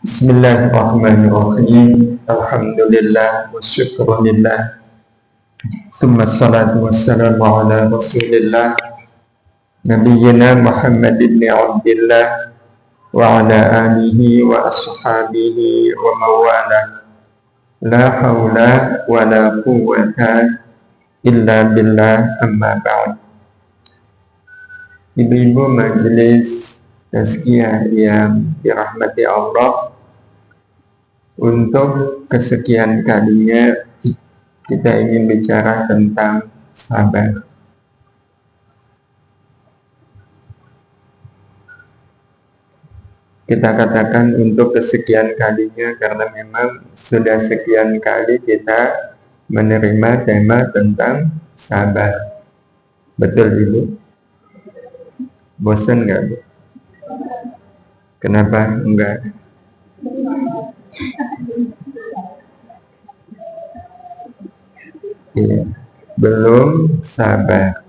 Bismillahirrahmanirrahim. Alhamdulillah wa syukrulillah. Thumma salatu wassalamu ala rasulillah Nabiyyina Muhammad ibn Abdillah wa ala alihi wa ashabihi wa mawala. La hawla wa la quwwata illa billah, amma ba'd. Ibu-ibu majelis tazkiyah yang dirahmati Allah, untuk kesekian kalinya kita ingin bicara tentang sabar. Kita katakan untuk kesekian kalinya karena memang sudah sekian kali kita menerima tema tentang sabar. Betul Ibu? Bosan nggak Bu? Kenapa enggak? Ya, belum sabar.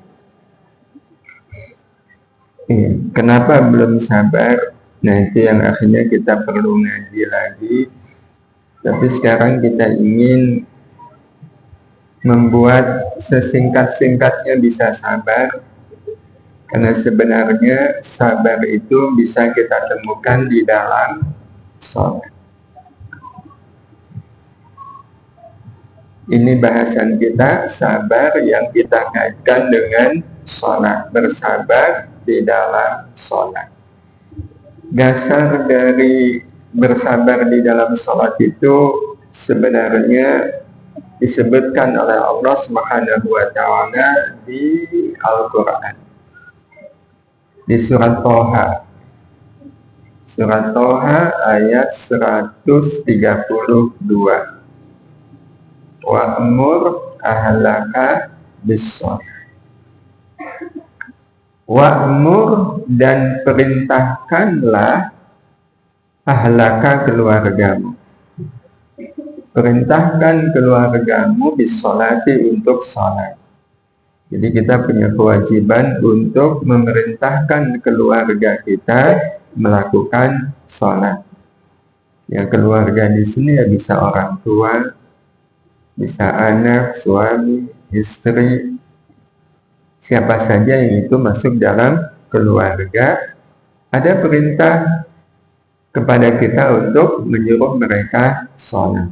Ya, kenapa belum sabar? Nah, itu yang akhirnya kita perlu ngaji lagi. Tapi sekarang kita ingin membuat sesingkat-singkatnya bisa sabar. Karena sebenarnya sabar itu bisa kita temukan di dalam sholat. Ini bahasan kita, sabar yang kita kaitkan dengan sholat. Bersabar di dalam sholat. Dasar dari bersabar di dalam sholat itu sebenarnya disebutkan oleh Allah Subhanahu wa Ta'ala di Al-Quran, di surat Toha. Surat Toha ayat 132. Wa'mur ahlaka bis-shalah. Wa'mur, dan perintahkanlah ahlaka, keluargamu. Perintahkan keluargamu bis-sholati, untuk sholat. Jadi kita punya kewajiban untuk memerintahkan keluarga kita melakukan sholat. Ya, keluarga di sini ya bisa orang tua, bisa anak, suami, istri, siapa saja yang itu masuk dalam keluarga. Ada perintah kepada kita untuk menyuruh mereka sholat.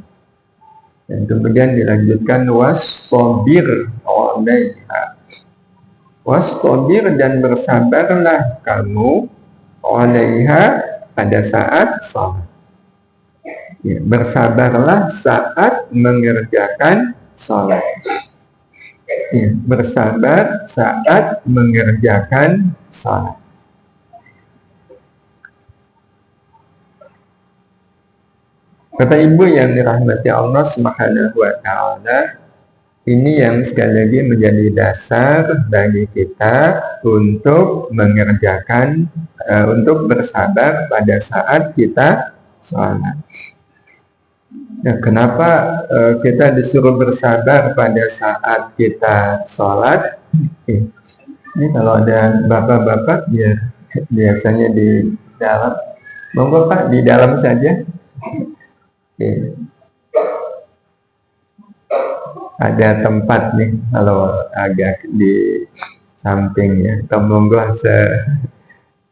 Dan kemudian dilanjutkan wastabir alaiha. Wastabir, dan bersabarlah kamu alaiha, pada saat sholat. Ya, bersabarlah saat mengerjakan sholat. Ya, bersabar saat mengerjakan sholat. Bapak Ibu yang dirahmati Allah Subhanahu wa Ta'ala, ini yang sekali lagi menjadi dasar bagi kita untuk mengerjakan, untuk bersabar pada saat kita sholat. Nah, kenapa kita disuruh bersabar pada saat kita sholat? Ini kalau ada bapak-bapak, biasanya di dalam. Monggo Pak, di dalam saja. Ada tempat nih, kalau agak di sampingnya. Monggo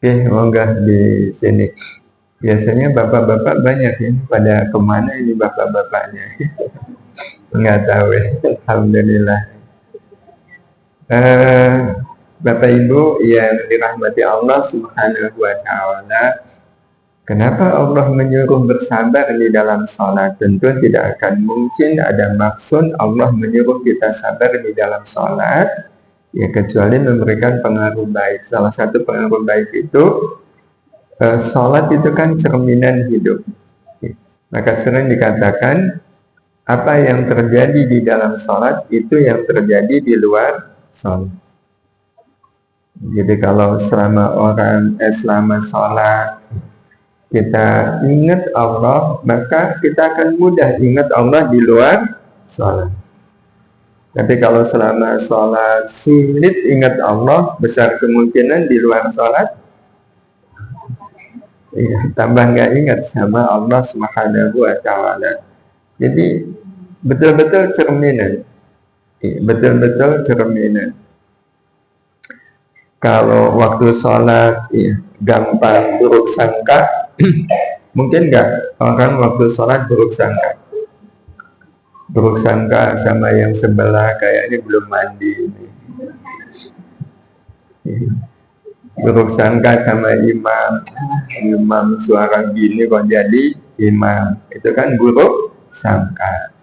monggo di sini. Biasanya bapak-bapak banyak ya, pada kemana ini bapak-bapaknya? Enggak tahu ya. Alhamdulillah. Bapak Ibu yang dirahmati Allah Subhanahu wa Ta'ala, kenapa Allah menyuruh bersabar di dalam sholat? Tentu tidak akan mungkin ada maksud Allah menyuruh kita sabar di dalam sholat, ya kecuali memberikan pengaruh baik. Salah satu pengaruh baik itu, sholat itu kan cerminan hidup. Maka sering dikatakan, apa yang terjadi di dalam sholat itu yang terjadi di luar sholat. Jadi kalau selama sholat kita ingat Allah, maka kita akan mudah ingat Allah di luar sholat. Tapi kalau selama sholat sulit ingat Allah, besar kemungkinan di luar sholat tambah nggak ingat sama Allah Subhanahu wa Ta'ala. Jadi betul-betul cerminan, betul-betul cerminan. Kalau waktu sholat gampang buruk sangka, mungkin nggak orang waktu sholat buruk sangka? Buruk sangka sama yang sebelah kayaknya belum mandi. Buruk sangka sama imam suara gini kok jadi imam, itu kan buruk sangka.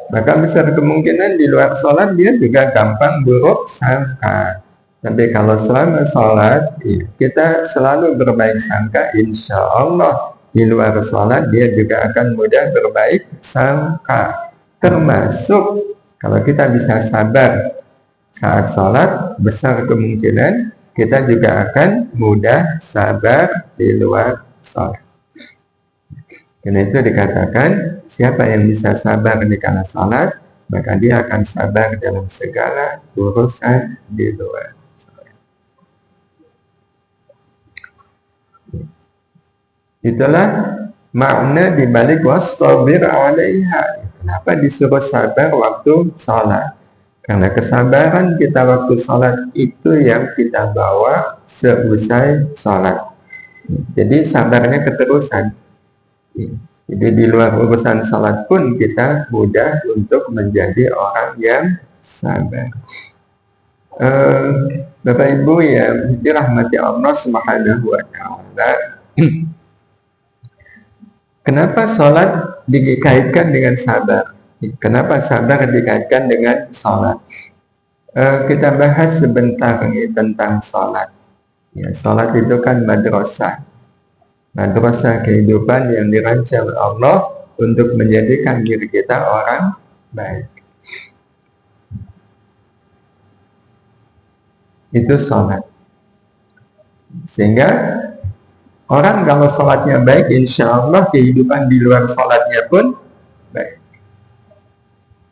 Maka besar kemungkinan di luar sholat dia juga gampang buruk sangka. Tapi kalau selama sholat kita selalu berbaik sangka, insya Allah di luar sholat dia juga akan mudah berbaik sangka. Termasuk kalau kita bisa sabar saat sholat, besar kemungkinan kita juga akan mudah sabar di luar sholat. Karena itu dikatakan siapa yang bisa sabar di kala sholat, maka dia akan sabar dalam segala urusan di luar sholat. Itulah makna dibalik wastabir 'alaiha. Kenapa disuruh sabar waktu sholat? Karena kesabaran kita waktu sholat itu yang kita bawa seusai sholat. Jadi sabarnya keterusan. Jadi di luar urusan sholat pun kita mudah untuk menjadi orang yang sabar. Bapak Ibu yang dirahmati Allah Subhanahu wa Ta'ala, kenapa sholat dikaitkan dengan sabar? Kenapa sabar dikaitkan dengan sholat? Kita bahas sebentar tentang sholat. Sholat itu kan madrasah. Madrasah kehidupan yang dirancang Allah untuk menjadikan diri kita orang baik. Itu sholat. Sehingga orang kalau sholatnya baik, insya Allah kehidupan di luar sholatnya pun baik.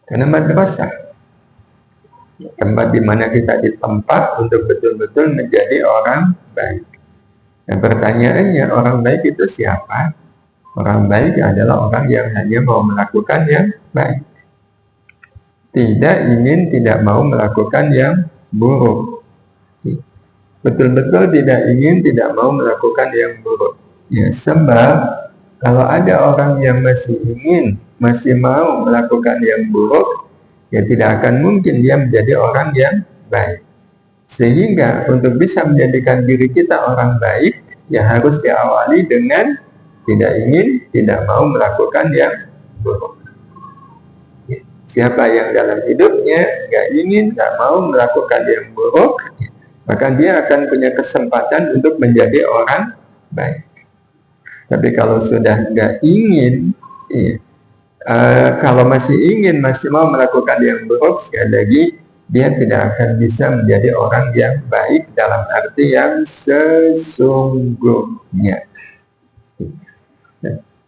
Karena madrasah, tempat di mana kita ditempat untuk betul-betul menjadi orang baik. Dan pertanyaannya, orang baik itu siapa? Orang baik adalah orang yang hanya mau melakukan yang baik, tidak mau melakukan yang buruk. Betul-betul tidak mau melakukan yang buruk. Sebab kalau ada orang yang masih mau melakukan yang buruk, tidak akan mungkin dia menjadi orang yang baik. Sehingga untuk bisa menjadikan diri kita orang baik, harus diawali dengan tidak mau melakukan yang buruk. Siapa yang dalam hidupnya nggak mau melakukan yang buruk, maka dia akan punya kesempatan untuk menjadi orang baik. Tapi kalau sudah nggak ingin, kalau masih mau melakukan yang buruk, sekali lagi dia tidak akan bisa menjadi orang yang baik dalam arti yang sesungguhnya.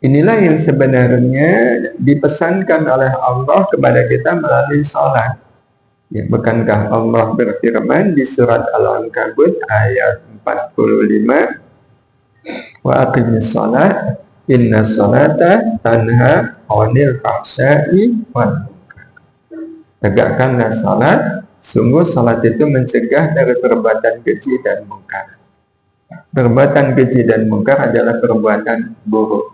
Inilah yang sebenarnya dipesankan oleh Allah kepada kita melalui sholat. Bukankah Allah berfirman di surat Al-Ankabut ayat 45, wa aqimis sholat inna sholata tanha 'anil fahsya'i wal munkar. Tegakkanlah salat, sungguh salat itu mencegah dari perbuatan keji dan mungkar. Perbuatan keji dan mungkar adalah perbuatan buruk.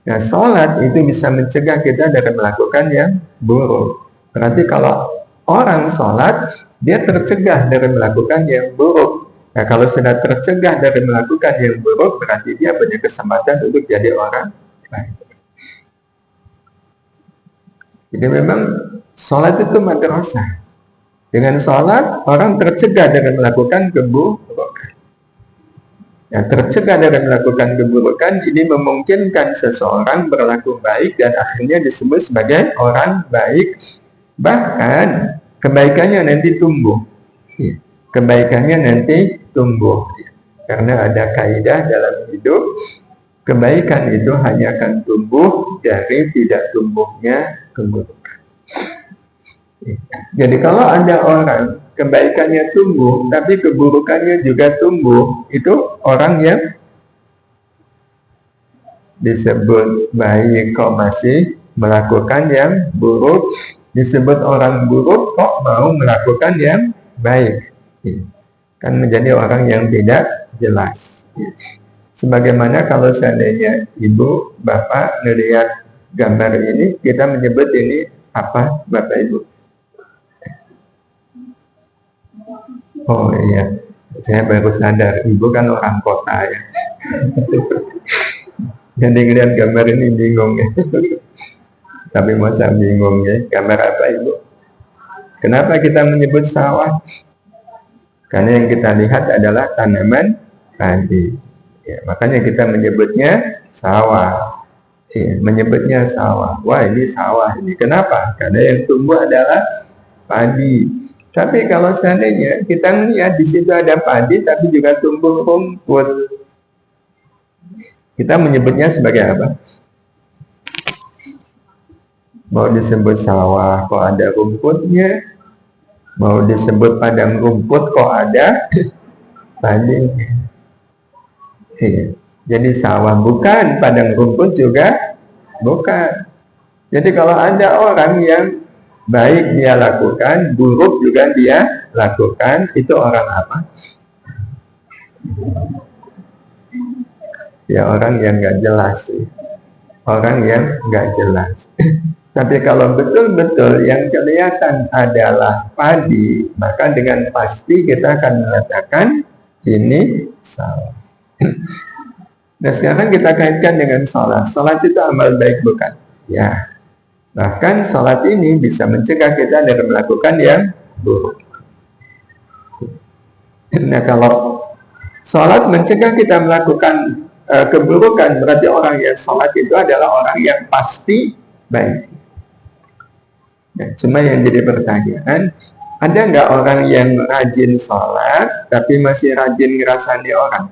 Nah, salat itu bisa mencegah kita dari melakukan yang buruk. Berarti kalau orang salat, dia tercegah dari melakukan yang buruk. Nah, kalau sudah tercegah dari melakukan yang buruk, berarti dia punya kesempatan untuk jadi orang baik. Jadi memang sholat itu madrasah. Dengan sholat, orang tercegah dari melakukan keburukan. Tercegah dari melakukan keburukan, ini memungkinkan seseorang berlaku baik dan akhirnya disebut sebagai orang baik. Bahkan kebaikannya nanti tumbuh. Karena ada kaidah dalam hidup, kebaikan itu hanya akan tumbuh dari tidak tumbuhnya keburukan. Jadi kalau ada orang kebaikannya tumbuh tapi keburukannya juga tumbuh, itu orang yang disebut baik kok masih melakukan yang buruk, disebut orang buruk kok mau melakukan yang baik. Kan menjadi orang yang tidak jelas. Sebagaimana kalau seandainya ibu, bapak melihat gambar ini, kita menyebut ini apa, bapak ibu? Oh iya, saya baru sadar, ibu kan orang kota ya. Jadi ngeliat gambar ini bingung ya. Tapi masa bingung ya, gambar apa ibu? Kenapa kita menyebut sawah? Karena yang kita lihat adalah tanaman padi. Ya, makanya kita menyebutnya sawah. Ya, menyebutnya sawah. Wah ini sawah ini. Kenapa? Karena yang tumbuh adalah padi. Tapi kalau seandainya kita melihat di situ ada padi, tapi juga tumbuh rumput, kita menyebutnya sebagai apa? Mau disebut sawah, kok ada rumputnya? Mau disebut padang rumput, kok ada padi? Iya. Jadi sawah bukan, padang rumput juga bukan. Jadi kalau ada orang yang baik dia lakukan, buruk juga dia lakukan, itu orang apa? Ya orang yang nggak jelas sih. Orang yang nggak jelas. Tapi kalau betul-betul yang kelihatan adalah padi, maka dengan pasti kita akan mengatakan ini salah. Nah sekarang kita kaitkan dengan sholat. Sholat itu amal baik bukan? Ya. Bahkan sholat ini bisa mencegah kita dari melakukan yang buruk. Nah kalau sholat mencegah kita melakukan keburukan, berarti orang yang sholat itu adalah orang yang pasti baik. Nah, cuma yang jadi pertanyaan, ada nggak orang yang rajin sholat tapi masih rajin ngerasani orang?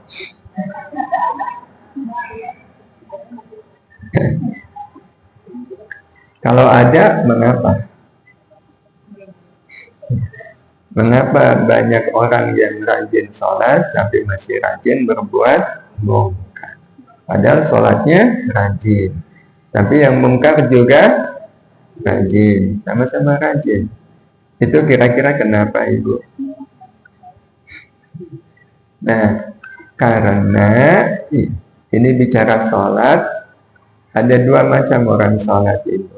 Kalau ada, mengapa? Mengapa banyak orang yang rajin sholat tapi masih rajin berbuat mungkar? Padahal sholatnya rajin, tapi yang mungkar juga rajin, sama-sama rajin. Itu kira-kira kenapa ibu? Nah, karena ini bicara sholat, ada dua macam orang sholat itu.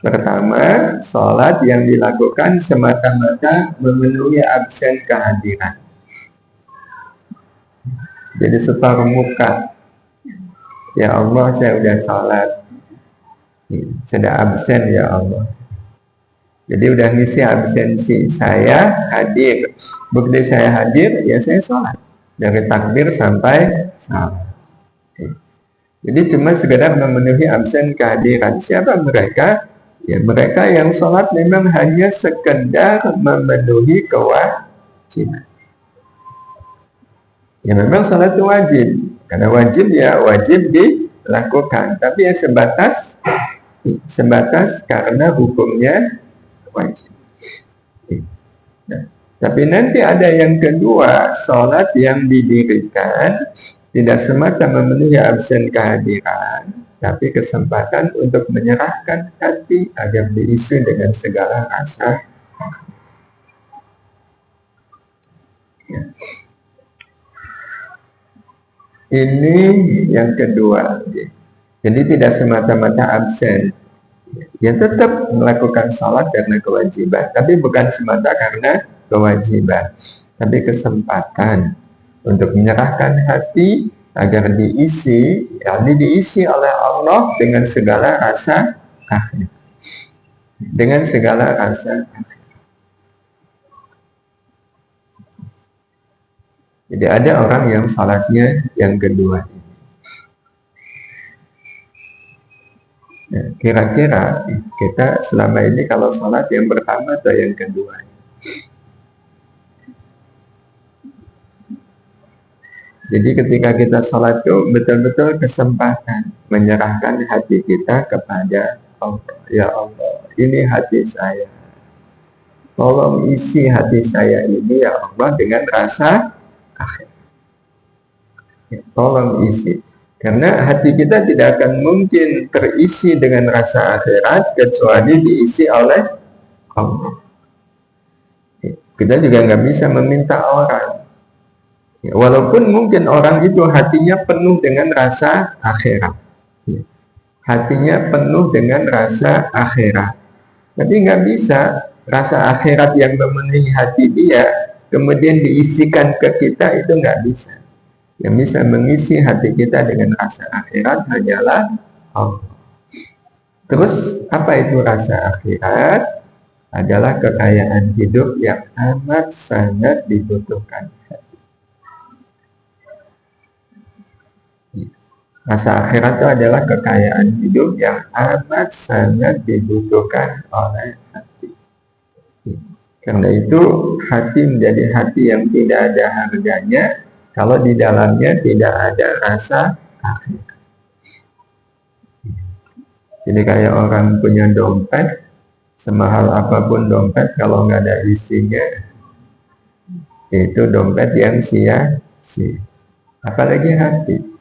Pertama, sholat yang dilakukan semata-mata memenuhi absen kehadiran. Jadi setor muka, ya Allah saya udah sholat, sudah absen ya Allah. Jadi udah ngisi absensi, saya hadir. Bukti saya hadir, ya saya sholat. Dari takbir sampai salam. Jadi cuma sekedar memenuhi absen kehadiran. Siapa mereka? Ya mereka yang sholat memang hanya sekedar memenuhi kewajiban. Ya memang sholat itu wajib. Karena wajib ya wajib dilakukan. Tapi ya sebatas karena hukumnya wajib. Nah, tapi nanti ada yang kedua, sholat yang didirikan tidak semata memenuhi absen kehadiran, tapi kesempatan untuk menyerahkan hati agar diisi dengan segala rasa. Ya. Ini yang kedua. Jadi tidak semata-mata absen. Ya tetap melakukan sholat karena kewajiban, tapi bukan semata karena kewajiban, tapi kesempatan untuk menyerahkan hati agar diisi, yakni diisi oleh Allah dengan segala rasa akhir. Dengan segala rasa akhir. Jadi ada orang yang sholatnya yang kedua ini. Nah, kira-kira kita selama ini kalau sholat yang pertama atau yang kedua? Jadi ketika kita sholat itu betul-betul kesempatan menyerahkan hati kita kepada Allah. Ya Allah, ini hati saya. Tolong isi hati saya ini ya Allah dengan rasa akhir. Ya, tolong isi. Karena hati kita tidak akan mungkin terisi dengan rasa akhirat kecuali diisi oleh Allah. Kita juga nggak bisa meminta orang. Walaupun mungkin orang itu hatinya penuh dengan rasa akhirat. Hatinya penuh dengan rasa akhirat. Tapi nggak bisa rasa akhirat yang memenuhi hati dia kemudian diisikan ke kita, itu nggak bisa. Yang bisa mengisi hati kita dengan rasa akhirat hanyalah Allah. Terus apa itu rasa akhirat? Adalah kekayaan hidup yang amat sangat dibutuhkan. Rasa akhirat itu adalah kekayaan hidup yang amat sangat dibutuhkan oleh hati. Karena itu hati menjadi hati yang tidak ada harganya kalau di dalamnya tidak ada rasa akhirat. Jadi kayak orang punya dompet, semahal apapun dompet, kalau nggak ada isinya, itu dompet yang sia-sia. Apalagi hati.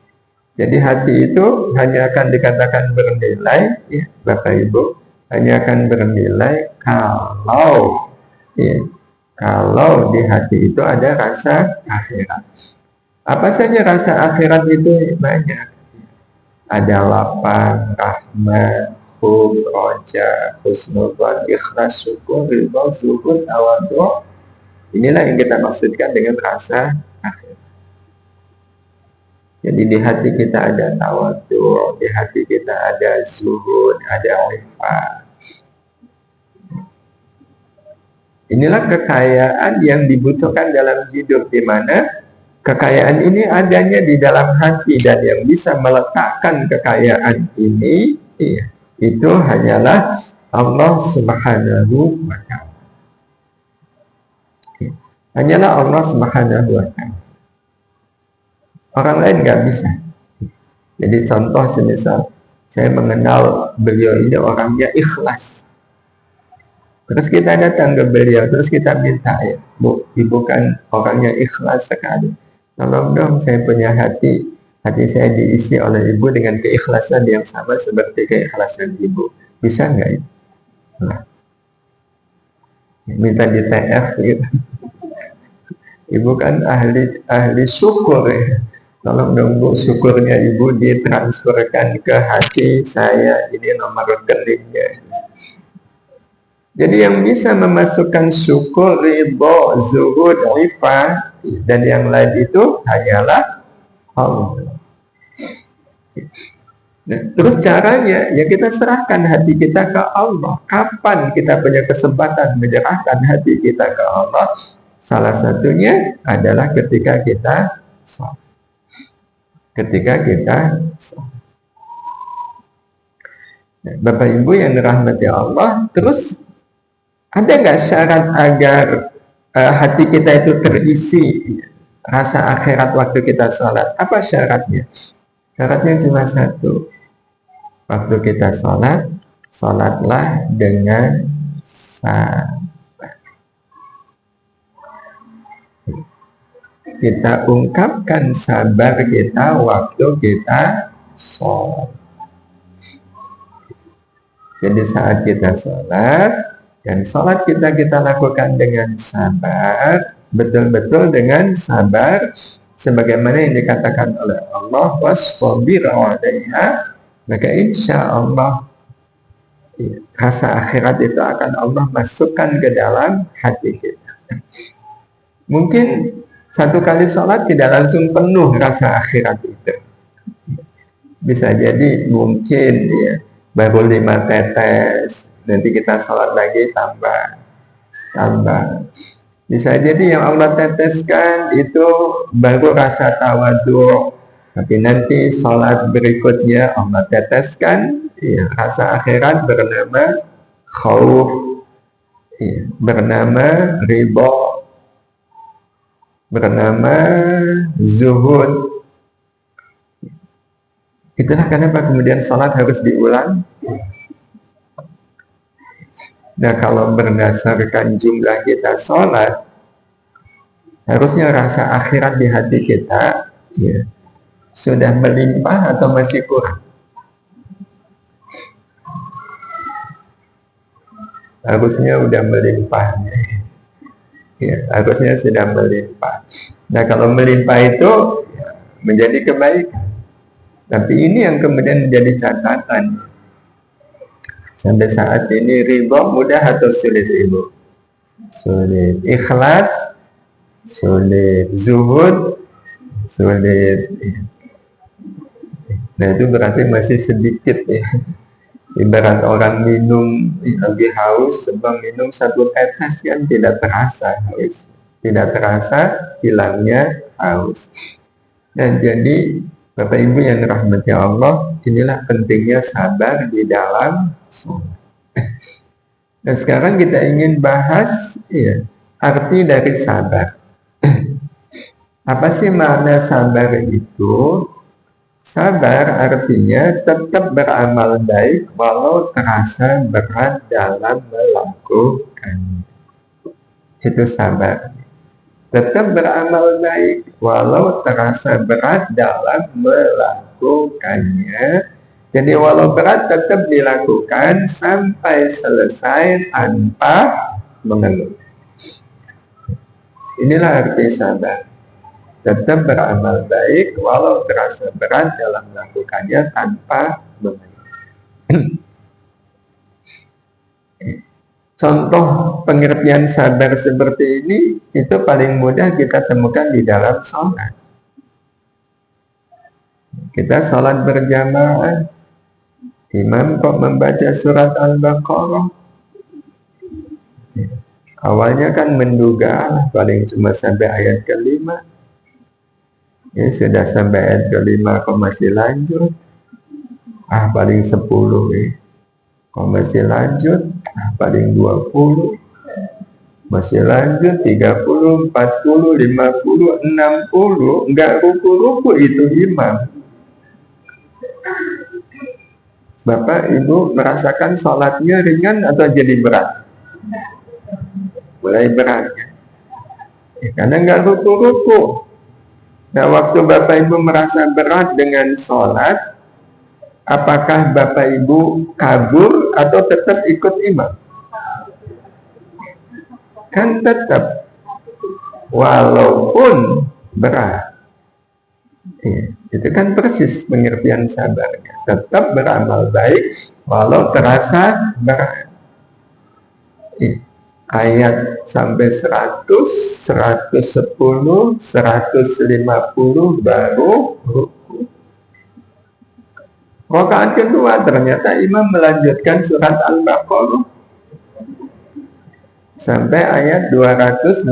Jadi hati itu hanya akan dikatakan bernilai, ya, Bapak Ibu, hanya akan bernilai kalau di hati itu ada rasa akhirat. Apa saja rasa akhirat itu? Banyak. Ada lapang, rahmat, hub, roja, husnudzon, ikhlas, syukur, ridho, zuhud, tawadhu. Inilah yang kita maksudkan dengan rasa akhirat. Jadi di hati kita ada tawadhu, di hati kita ada zuhud, ada ifah. Inilah kekayaan yang dibutuhkan dalam hidup, di mana kekayaan ini adanya di dalam hati, dan yang bisa meletakkan kekayaan ini, itu hanyalah Allah Subhanahu wa Ta'ala. Hanyalah Allah Subhanahu wa Ta'ala. Orang lain nggak bisa. Jadi contoh semisal saya mengenal beliau ini orangnya ikhlas. Terus kita datang ke beliau, terus kita minta, ya, Bu, Ibu kan orangnya ikhlas sekali. Tolong dong, saya punya hati saya diisi oleh Ibu dengan keikhlasan yang sama seperti keikhlasan Ibu. Bisa nggak itu? Nah, minta di TF gitu. Ibu kan ahli syukur, ya. Tolong dong, Bu, syukurnya Ibu ditransferkan ke hati saya, ini nomor rekeningnya. Jadi yang bisa memasukkan syukur, ridho, zuhud, ifah, dan yang lain itu hanyalah Allah. Nah, terus caranya, ya kita serahkan hati kita ke Allah. Kapan kita punya kesempatan menyerahkan hati kita ke Allah? Salah satunya adalah ketika kita sholat. Nah, Bapak Ibu yang dirahmati Allah, terus ada nggak syarat agar hati kita itu terisi rasa akhirat waktu kita sholat? Apa syaratnya? Syaratnya cuma satu. Waktu kita sholat, sholatlah dengan sabar. Kita ungkapkan sabar kita waktu kita sholat. Jadi saat kita sholat, dan sholat kita lakukan dengan sabar, betul-betul dengan sabar, sebagaimana yang dikatakan oleh Allah, wastabir 'alaiha, maka insya Allah rasa akhirat itu akan Allah masukkan ke dalam hati kita. Mungkin satu kali sholat tidak langsung penuh rasa akhirat itu. Bisa jadi mungkin ya, baru 5 tetes. Nanti kita sholat lagi tambah. Bisa jadi yang Allah teteskan itu baru rasa tawadhu, tapi nanti sholat berikutnya Allah teteskan ya, rasa akhirat bernama khauf, ya, bernama ridho, bernama zuhud. Itulah kenapa kemudian sholat harus diulang. Nah, kalau berdasarkan jumlah kita sholat, harusnya rasa akhirat di hati kita ya, Sudah melimpah atau masih kurang? Harusnya udah melimpah. Ya, harusnya sudah melimpah. Nah, kalau melimpah itu ya, menjadi kebaikan. Tapi ini yang kemudian menjadi catatan. Sampai saat ini ridho mudah atau sulit Ibu? Sulit. Ikhlas sulit. Zuhud sulit. Nah, itu berarti masih sedikit ya. Ibarat orang minum lagi haus, sebab minum satu tetes kan tidak terasa haus, tidak terasa hilangnya haus. Dan jadi Bapak Ibu yang dirahmati Allah, inilah pentingnya sabar di dalam sholat. Dan sekarang kita ingin bahas ya, arti dari sabar. Apa sih makna sabar itu? Sabar artinya tetap beramal baik walau terasa berat dalam melakukan. Itu sabar. Tetap beramal baik walau terasa berat dalam melakukannya. Jadi walau berat tetap dilakukan sampai selesai tanpa mengeluh. Inilah arti sabar. Tetap beramal baik walau terasa berat dalam melakukannya tanpa mengeluh. Contoh pengertian sabar seperti ini itu paling mudah kita temukan di dalam sholat. Kita sholat berjamaah, imam kok membaca surat Al-Baqarah. Awalnya kan menduga paling cuma sampai ayat kelima. Ya, sudah sampai ayat kelima kok masih lanjut, paling 10 kok masih lanjut, paling 20, masih lanjut 30, 40, 50, 60, enggak ruku-ruku itu imam. Bapak Ibu merasakan sholatnya ringan atau jadi berat? Mulai berat ya, karena enggak ruku-ruku. Nah, waktu Bapak Ibu merasa berat dengan sholat, apakah Bapak Ibu kabur atau tetap ikut imam? Kan tetap, walaupun berat. Ya, itu kan persis pengertian sabarnya. Tetap beramal baik, walau terasa berat. Ya. Ayat sampai 100, 110, 150 baru ruku. Rakaat kedua ternyata imam melanjutkan surat Al-Baqarah sampai ayat 286.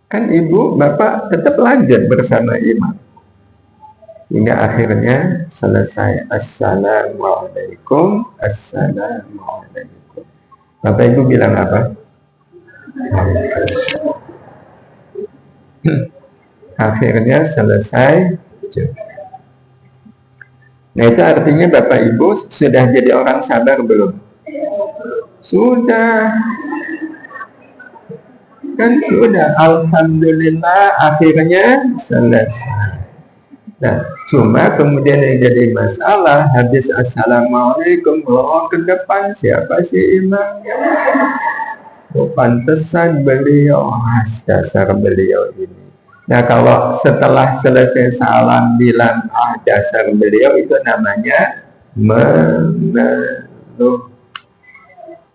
Kan Ibu Bapak tetap lanjut bersama imam hingga akhirnya selesai. Assalamualaikum, assalamualaikum. Bapak Ibu bilang apa? Akhirnya selesai. Nah, itu artinya Bapak Ibu sudah jadi orang sabar belum? Sudah. Kan sudah. Alhamdulillah akhirnya selesai. Nah, cuma kemudian yang jadi masalah, habis assalamualaikum, ke depan siapa sih imamnya? Pantesan beliau, dasar beliau ini. Nah, kalau setelah selesai salam bilang dasar beliau, itu namanya mengeluh.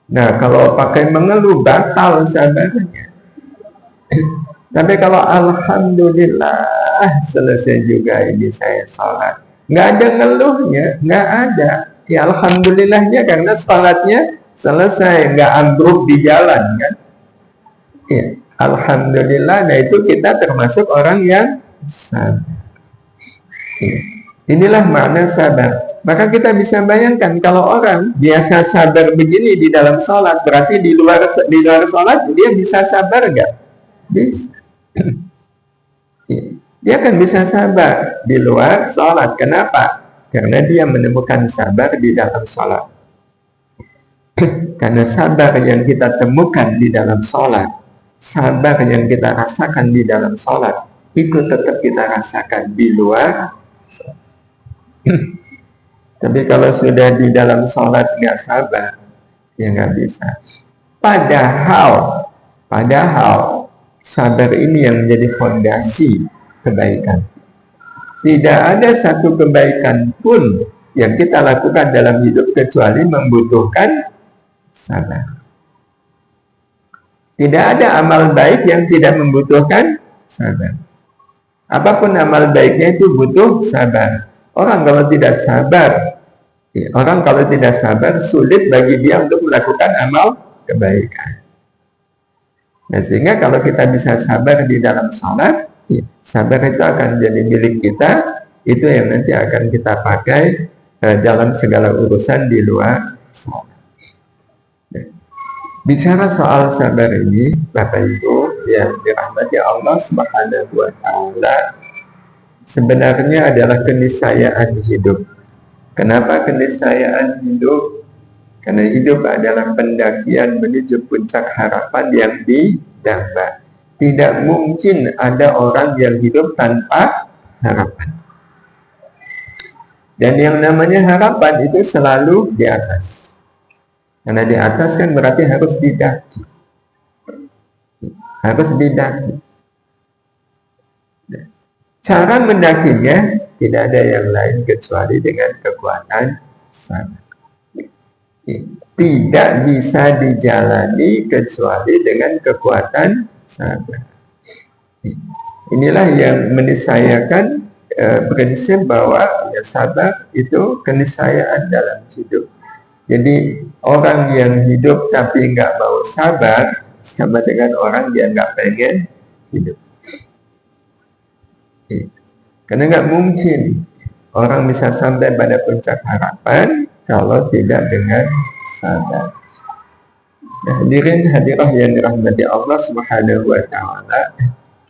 Nah, kalau pakai mengeluh batal sabarnya. Tapi kalau alhamdulillah selesai juga ini saya sholat, nggak ada ngeluhnya, nggak ada. Ya alhamdulillahnya karena sholatnya selesai, nggak ambruk di jalan kan. Ya, alhamdulillah. Nah, itu kita termasuk orang yang sabar. Ya. Inilah makna sabar. Maka kita bisa bayangkan kalau orang biasa sabar begini di dalam sholat, berarti di luar sholat dia bisa sabar nggak? Bisa. Dia kan bisa sabar di luar sholat. Kenapa? Karena dia menemukan sabar di dalam sholat. Karena sabar yang kita temukan di dalam sholat sabar yang kita rasakan di dalam sholat itu tetap kita rasakan di luar sholat. Tapi kalau sudah di dalam sholat nggak sabar, ya nggak bisa. Padahal sabar ini yang menjadi fondasi kebaikan. Tidak ada satu kebaikan pun yang kita lakukan dalam hidup kecuali membutuhkan sabar. Tidak ada amal baik yang tidak membutuhkan sabar. Apapun amal baiknya itu butuh sabar. Orang kalau tidak sabar, sulit bagi dia untuk melakukan amal kebaikan. Nah, sehingga kalau kita bisa sabar di dalam sholat, sabar itu akan jadi milik kita. Itu yang nanti akan kita pakai dalam segala urusan di luar sholat. Bicara soal sabar ini, Bapak Ibu yang dirahmati Allah Subhanahu wa Ta'ala, sebenarnya adalah keniscayaan hidup. Kenapa keniscayaan hidup? Karena hidup adalah pendakian menuju puncak harapan yang didamba. Tidak mungkin ada orang yang hidup tanpa harapan. Dan yang namanya harapan itu selalu di atas. Karena di atas kan berarti harus didaki. Harus didaki. Cara mendakinya tidak ada yang lain kecuali dengan kekuatan sabar. Tidak bisa dijalani kecuali dengan kekuatan sabar. Inilah yang meniscayakan prinsip bahwa ya, sabar itu keniscayaan dalam hidup. Jadi orang yang hidup tapi nggak mau sabar sama dengan orang yang nggak pengen hidup. Karena nggak mungkin orang bisa sampai pada puncak harapan kalau tidak dengan sabar. Nah, hadirin hadirah yang dirahmati Allah Subhanahu wa Ta'ala,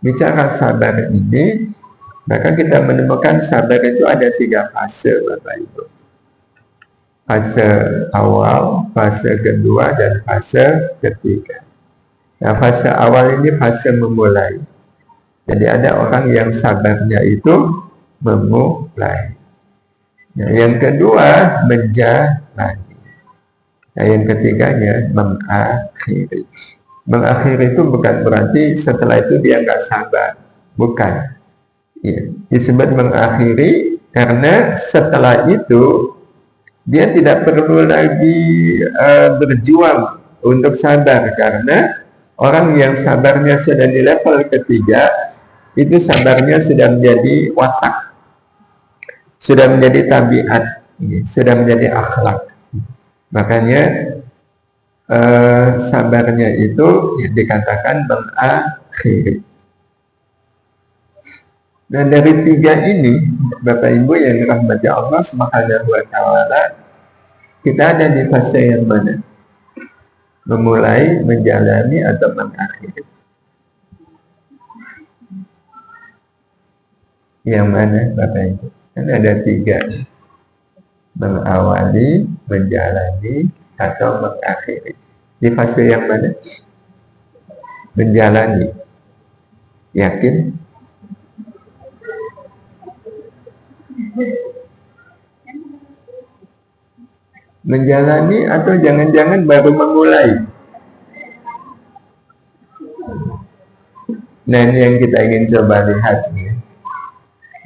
bicara sabar ini, maka kita menemukan sabar itu ada 3 fase, Bapak Ibu. Fase awal, fase kedua, dan fase ketiga. Nah, fase awal ini fase memulai. Jadi ada orang yang sabarnya itu memulai. Nah, yang kedua menjalani. Nah, yang ketiganya mengakhiri. Mengakhiri itu bukan berarti setelah itu dia nggak sabar, bukan. Ya, disebut mengakhiri karena setelah itu dia tidak perlu lagi berjuang untuk sabar, karena orang yang sabarnya sudah di level ketiga itu sabarnya sudah menjadi watak, sudah menjadi tabiat, sudah menjadi akhlak. Makanya sabarnya itu dikatakan mengakhiri. Dan dari 3 ini, Bapak Ibu yang dirahmati Allah Subhanahu wa Ta'ala, kita ada di fase yang mana? Memulai, menjalani, atau mengakhiri? Yang mana, Bapak Ibu? Kan ada 3. Mengawali, menjalani, atau mengakhiri. Di fase yang mana? Menjalani. Yakin? Menjalani atau jangan-jangan baru memulai? Nah, ini yang kita ingin coba lihat nih.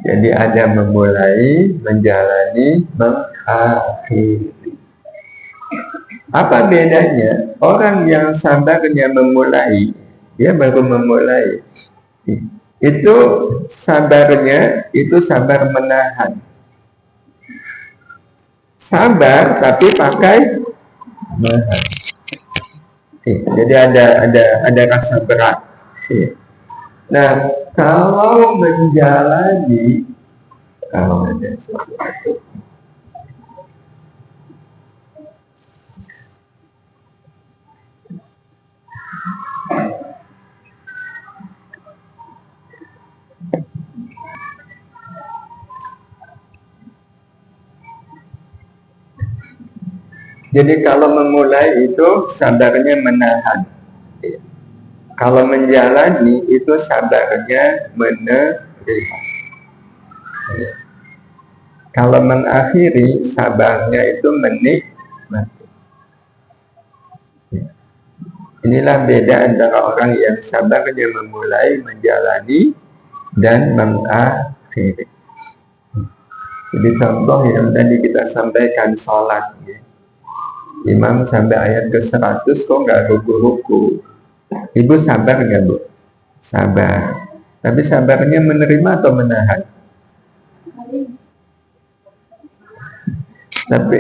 Jadi ada memulai, menjalani, mengakhiri. Apa bedanya? Orang yang sabarnya memulai, dia baru memulai. Itu sabarnya, itu sabar menahan. Sabar tapi pakai menahan. Jadi ada rasa berat. Nah, kalau menjalani, kalau ada sesuatu, jadi kalau memulai itu sabarnya menahan. Kalau menjalani itu sabarnya menerima. Kalau mengakhiri sabarnya itu menikmati. Inilah beda antara orang yang sabarnya memulai, menjalani, dan mengakhiri. Jadi contoh yang tadi kita sampaikan sholat, ya. Imam sampai ayat ke-100 kok nggak ruku-ruku. Ibu sabar nggak, Bu? Sabar. Tapi sabarnya menerima atau menahan? Tapi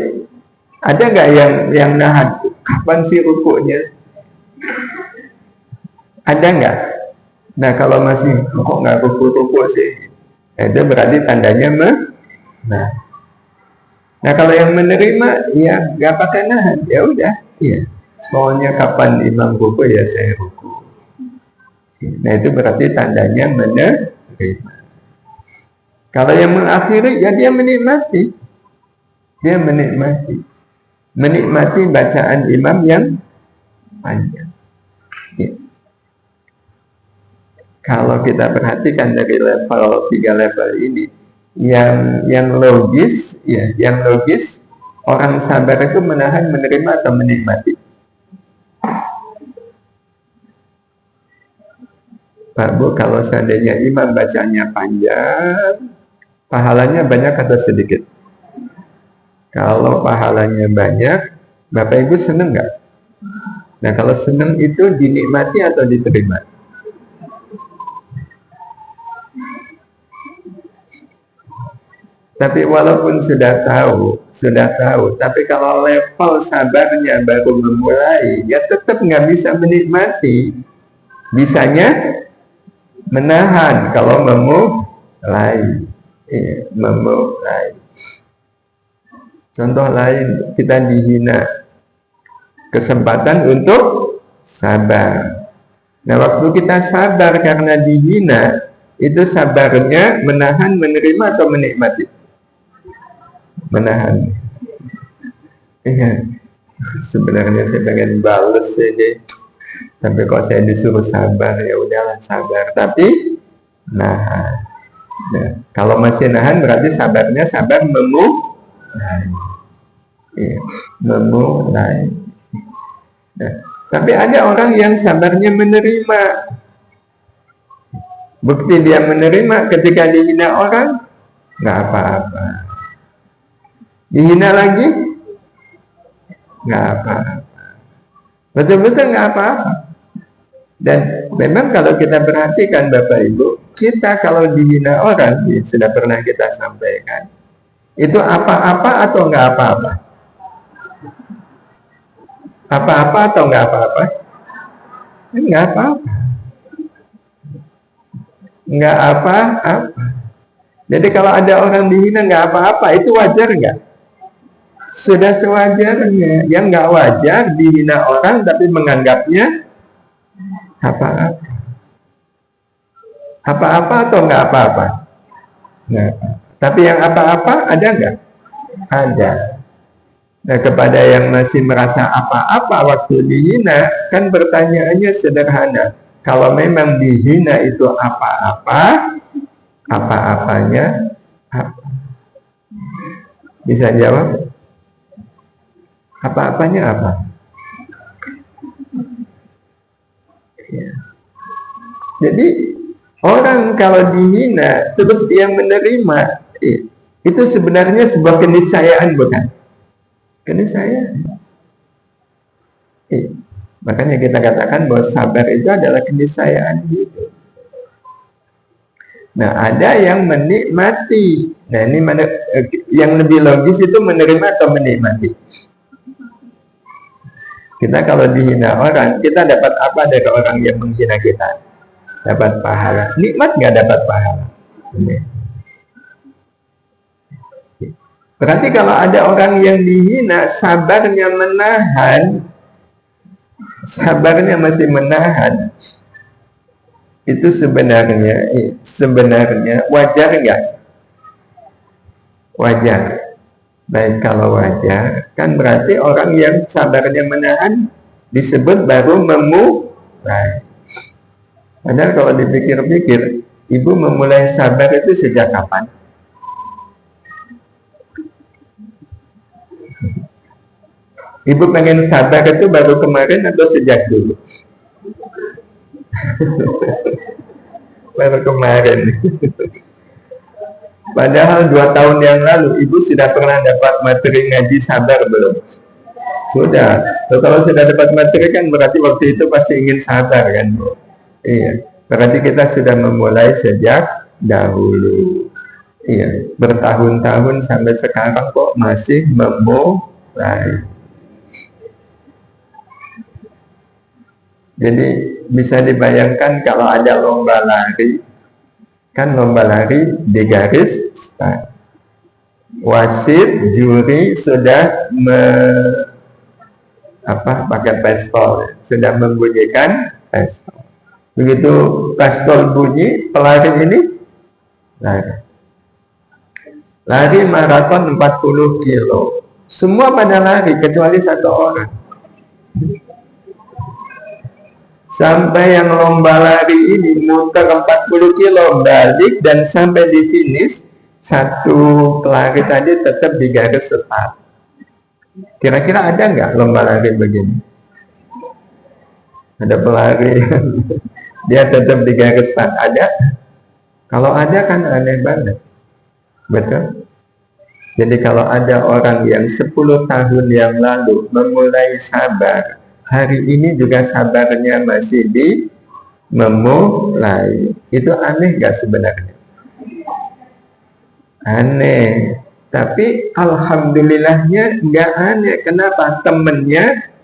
ada nggak yang nahan? Kapan sih rukunya? Ada nggak? Nah kalau masih kok nggak ruku-ruku sih, itu berarti tandanya nah kalau yang menerima ya nggak pakai nahan, ya udah, ya maunya kapan imam ruku ya saya ruku. Nah itu berarti tandanya menerima. Kalau yang mengakhiri ya dia menikmati, menikmati bacaan imam yang panjang. Ya. Kalau kita perhatikan dari level 3 level ini, yang logis, ya, yang logis orang sabar itu menahan, menerima atau menikmati? Pak Bu, kalau seandainya imam bacanya panjang, pahalanya banyak atau sedikit? Kalau pahalanya banyak, Bapak Ibu seneng nggak? Nah kalau seneng itu dinikmati atau diterima? Tapi walaupun sudah tahu, tapi kalau level sabarnya baru memulai, ya tetap nggak bisa menikmati. Bisanya menahan kalau memulai. Contoh lain, kita dihina, kesempatan untuk sabar. Nah waktu kita sabar karena dihina, itu sabarnya menahan, menerima atau menikmati? Menahan. Iya. Sebenarnya saya pengen bales ini, tapi kalau saya disuruh sabar ya udahlah sabar. Tapi nahan. Nah, kalau masih nahan berarti sabarnya sabar memulai. Iya, memulai. Nah, tapi ada orang yang sabarnya menerima. Bukti dia menerima ketika dihina orang, nggak apa-apa. Dihina lagi, nggak apa-apa. Betul-betul nggak apa-apa. Dan memang kalau kita perhatikan Bapak Ibu, kita kalau dihina orang, sudah pernah kita sampaikan, itu apa-apa atau nggak apa-apa? Apa-apa atau nggak apa-apa? Nggak apa-apa. Nggak apa-apa. Jadi kalau ada orang dihina nggak apa-apa, itu wajar nggak? Sudah sewajarnya. Yang nggak wajar dihina orang tapi menganggapnya apa-apa. Apa-apa atau nggak apa-apa? Nah, tapi yang apa-apa ada nggak? Ada. Nah, kepada yang masih merasa apa-apa waktu dihina, kan pertanyaannya sederhana. Kalau memang dihina itu apa-apa, apa-apanya apa? Bisa jawab? Apa-apanya apa? Ya. Jadi orang kalau dihina terus dia menerima, itu sebenarnya sebuah keniscayaan, bukan? Keniscayaan. Makanya kita katakan bahwa sabar itu adalah keniscayaan hidup. Nah, ada yang menikmati. Nah, ini yang lebih logis itu menerima atau menikmati. Kita kalau dihina orang, kita dapat apa dari orang yang menghina kita? Dapat pahala. Nikmat nggak dapat pahala? Berarti kalau ada orang yang dihina, sabarnya menahan, sabarnya masih menahan, itu sebenarnya wajar nggak? Wajar. Baik, kalau wajar, kan berarti orang yang sabarnya menahan disebut baru memulai. Padahal kalau dipikir-pikir, ibu memulai sabar itu sejak kapan? Ibu pengen sabar itu baru kemarin atau sejak dulu? Baru kemarin. Padahal 2 tahun yang lalu ibu sudah pernah dapat materi ngaji sabar belum? Sudah. Kalau sudah dapat materi kan berarti waktu itu pasti ingin sabar kan, Bu? Iya. Berarti kita sudah memulai sejak dahulu. Iya. Bertahun-tahun sampai sekarang kok masih memulai. Jadi bisa dibayangkan kalau ada lomba lari, kan lomba lari di garis start. Wasit, juri sudah pakai pistol, sudah membunyikan pistol. Begitu pistol bunyi, pelari ini lari maraton 40 kilo. Semua pada lari kecuali satu orang. Sampai yang lomba lari ini muter 40 kilo balik dan sampai di finish, satu pelari tadi tetap di garis start. Kira-kira ada nggak lomba lari begini? Ada pelari dia tetap di garis start, ada? Kalau ada kan aneh banget, betul? Jadi kalau ada orang yang 10 tahun yang lalu memulai sabar, hari ini juga sabarnya masih di memulai. Itu aneh gak sebenarnya? Aneh. Tapi alhamdulillahnya gak aneh. Kenapa? Temennya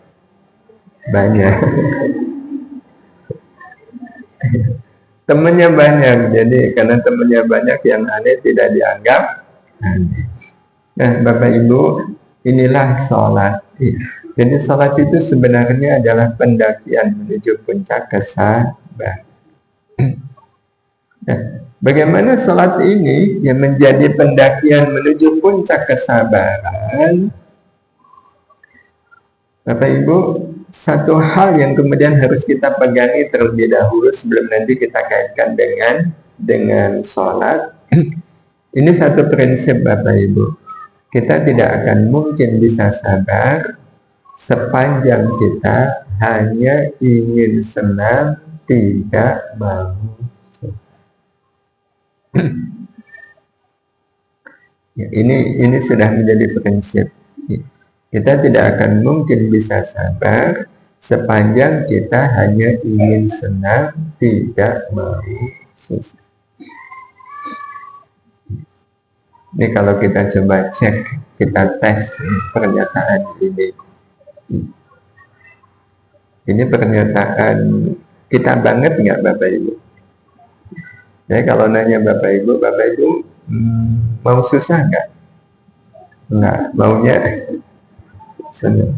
banyak. Temennya banyak. Jadi karena temennya banyak, yang aneh tidak dianggap aneh. Nah, Bapak Ibu, inilah sholat. Jadi sholat itu sebenarnya adalah pendakian menuju puncak kesabaran. Nah, bagaimana sholat ini yang menjadi pendakian menuju puncak kesabaran? Bapak Ibu, satu hal yang kemudian harus kita pegangi terlebih dahulu sebelum nanti kita kaitkan dengan sholat. Ini satu prinsip Bapak Ibu. Kita tidak akan mungkin bisa sabar sepanjang kita hanya ingin senang, tidak mau ya, ini sudah menjadi prinsip. Kita tidak akan mungkin bisa sabar sepanjang kita hanya ingin senang, tidak mau susah. Ini kalau kita coba cek, kita tes pernyataan ini. Ini pernyataan kita banget nggak Bapak Ibu? Jadi kalau nanya Bapak Ibu mau susah nggak? Nggak, maunya senang.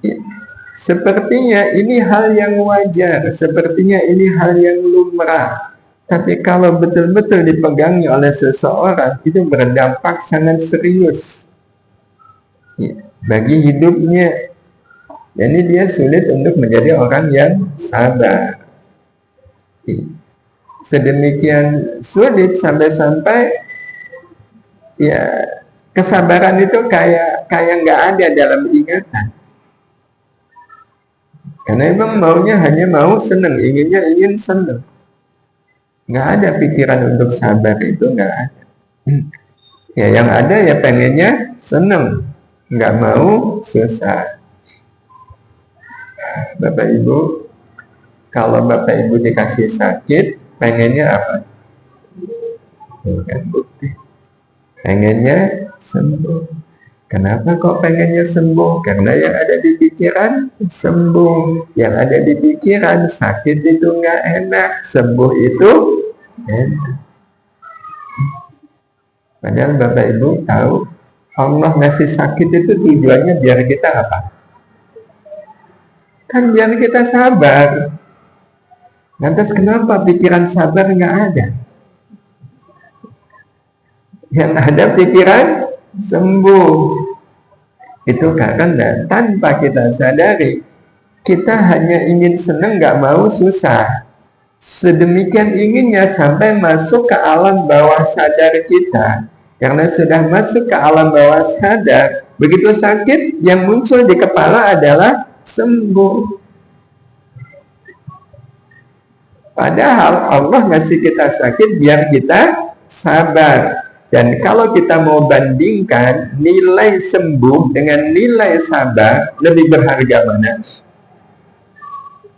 Ya. Sepertinya ini hal yang wajar, sepertinya ini hal yang lumrah. Tapi kalau betul-betul dipegangi oleh seseorang, itu berdampak sangat serius ya, bagi hidupnya. Jadi dia sulit untuk menjadi orang yang sabar. Sedemikian sulit sampai-sampai ya kesabaran itu kayak nggak ada dalam ingatan. Karena emang maunya hanya mau senang, inginnya ingin senang. Nggak ada pikiran untuk sabar, itu nggak ada. Ya yang ada ya pengennya senang, nggak mau susah. Bapak Ibu, kalau Bapak Ibu dikasih sakit, pengennya apa? Bukan bukti. Pengennya sembuh. Kenapa kok pengennya sembuh? Karena yang ada di pikiran sembuh. Yang ada di pikiran sakit itu nggak enak, sembuh itu enak. Padahal Bapak Ibu tahu Allah ngasih sakit itu tujuannya biar kita apa? Kan biar kita sabar. Lantas kenapa pikiran sabar nggak ada? Yang ada pikiran sembuh. Itu karena tanpa kita sadari, kita hanya ingin senang, nggak mau susah. Sedemikian inginnya sampai masuk ke alam bawah sadar kita. Karena sudah masuk ke alam bawah sadar, begitu sakit yang muncul di kepala adalah sembuh. Padahal Allah ngasih kita sakit biar kita sabar. Dan kalau kita mau bandingkan nilai sembuh dengan nilai sabar, lebih berharga mana?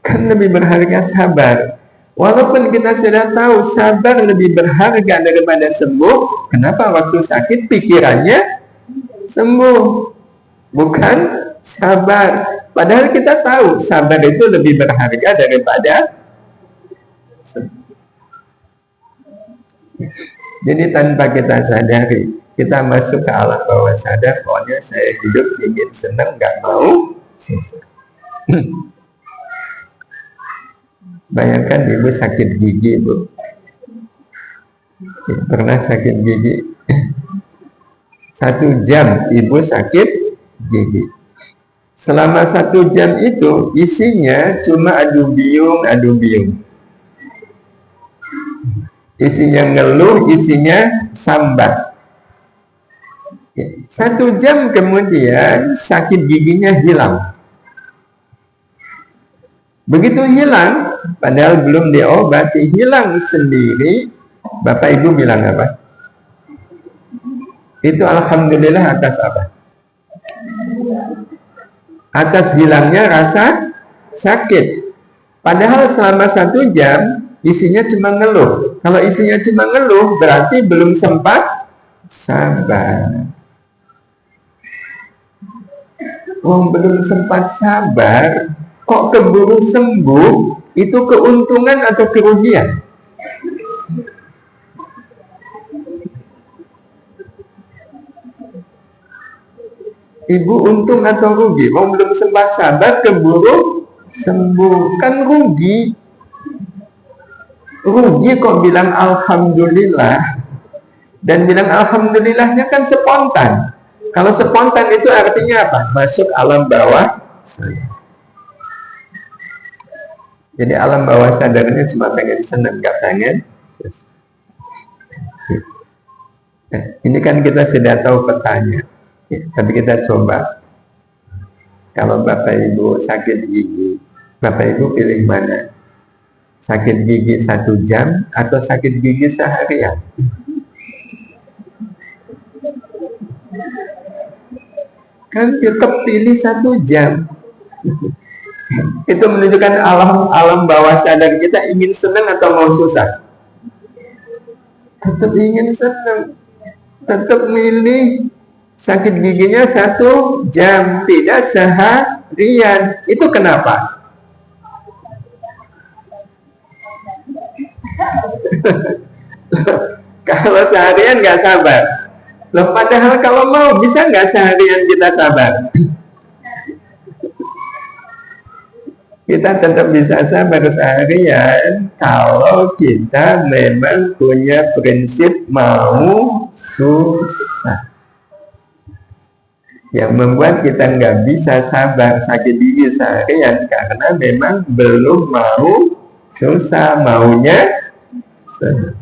Kan lebih berharga sabar. Walaupun kita sudah tahu sabar lebih berharga daripada sembuh, kenapa waktu sakit pikirannya sembuh, bukan sabar? Padahal kita tahu sabar itu lebih berharga daripada sembuh. Jadi tanpa kita sadari, kita masuk ke alam bawah sadar, pokoknya saya hidup ingin senang, nggak mau susah. Bayangkan ibu sakit gigi, Bu. Pernah sakit gigi 1 jam ibu sakit gigi. Selama 1 jam itu isinya cuma adu biung. Isinya ngeluh, isinya sambat. 1 jam kemudian sakit giginya hilang. Begitu hilang, padahal belum diobati, hilang sendiri, Bapak Ibu bilang apa? Itu alhamdulillah atas apa? Atas hilangnya rasa sakit. Padahal selama 1 jam isinya cuma ngeluh. Kalau isinya cuma ngeluh berarti belum sempat sabar. Belum sempat sabar, kok keburu sembuh, itu keuntungan atau kerugian? Ibu untung atau rugi? Belum sempat sabar, keburu sembuh, kan rugi. Rugi kok bilang alhamdulillah. Dan bilang alhamdulillahnya kan spontan. Kalau spontan itu artinya apa? Masuk alam bawah sadar. Jadi alam bawah sadarnya cuma pengen senang, gak pengen. Ini kan kita sudah tahu petanya. Tapi kita coba. Kalau Bapak Ibu sakit gigi, Bapak Ibu pilih mana? Sakit gigi 1 jam atau sakit gigi seharian? Kan tetap pilih 1 jam. Itu menunjukkan alam bawah sadar kita ingin senang atau mau susah. Tetap ingin senang, tetap milih sakit giginya 1 jam, tidak seharian. Itu kenapa? Kalau seharian nggak sabar. Loh, padahal kalau mau bisa nggak seharian kita sabar? Kita tetap bisa sabar seharian kalau kita memang punya prinsip mau susah. Yang membuat kita nggak bisa sabar sakit gigi seharian karena memang belum mau susah, maunya senang.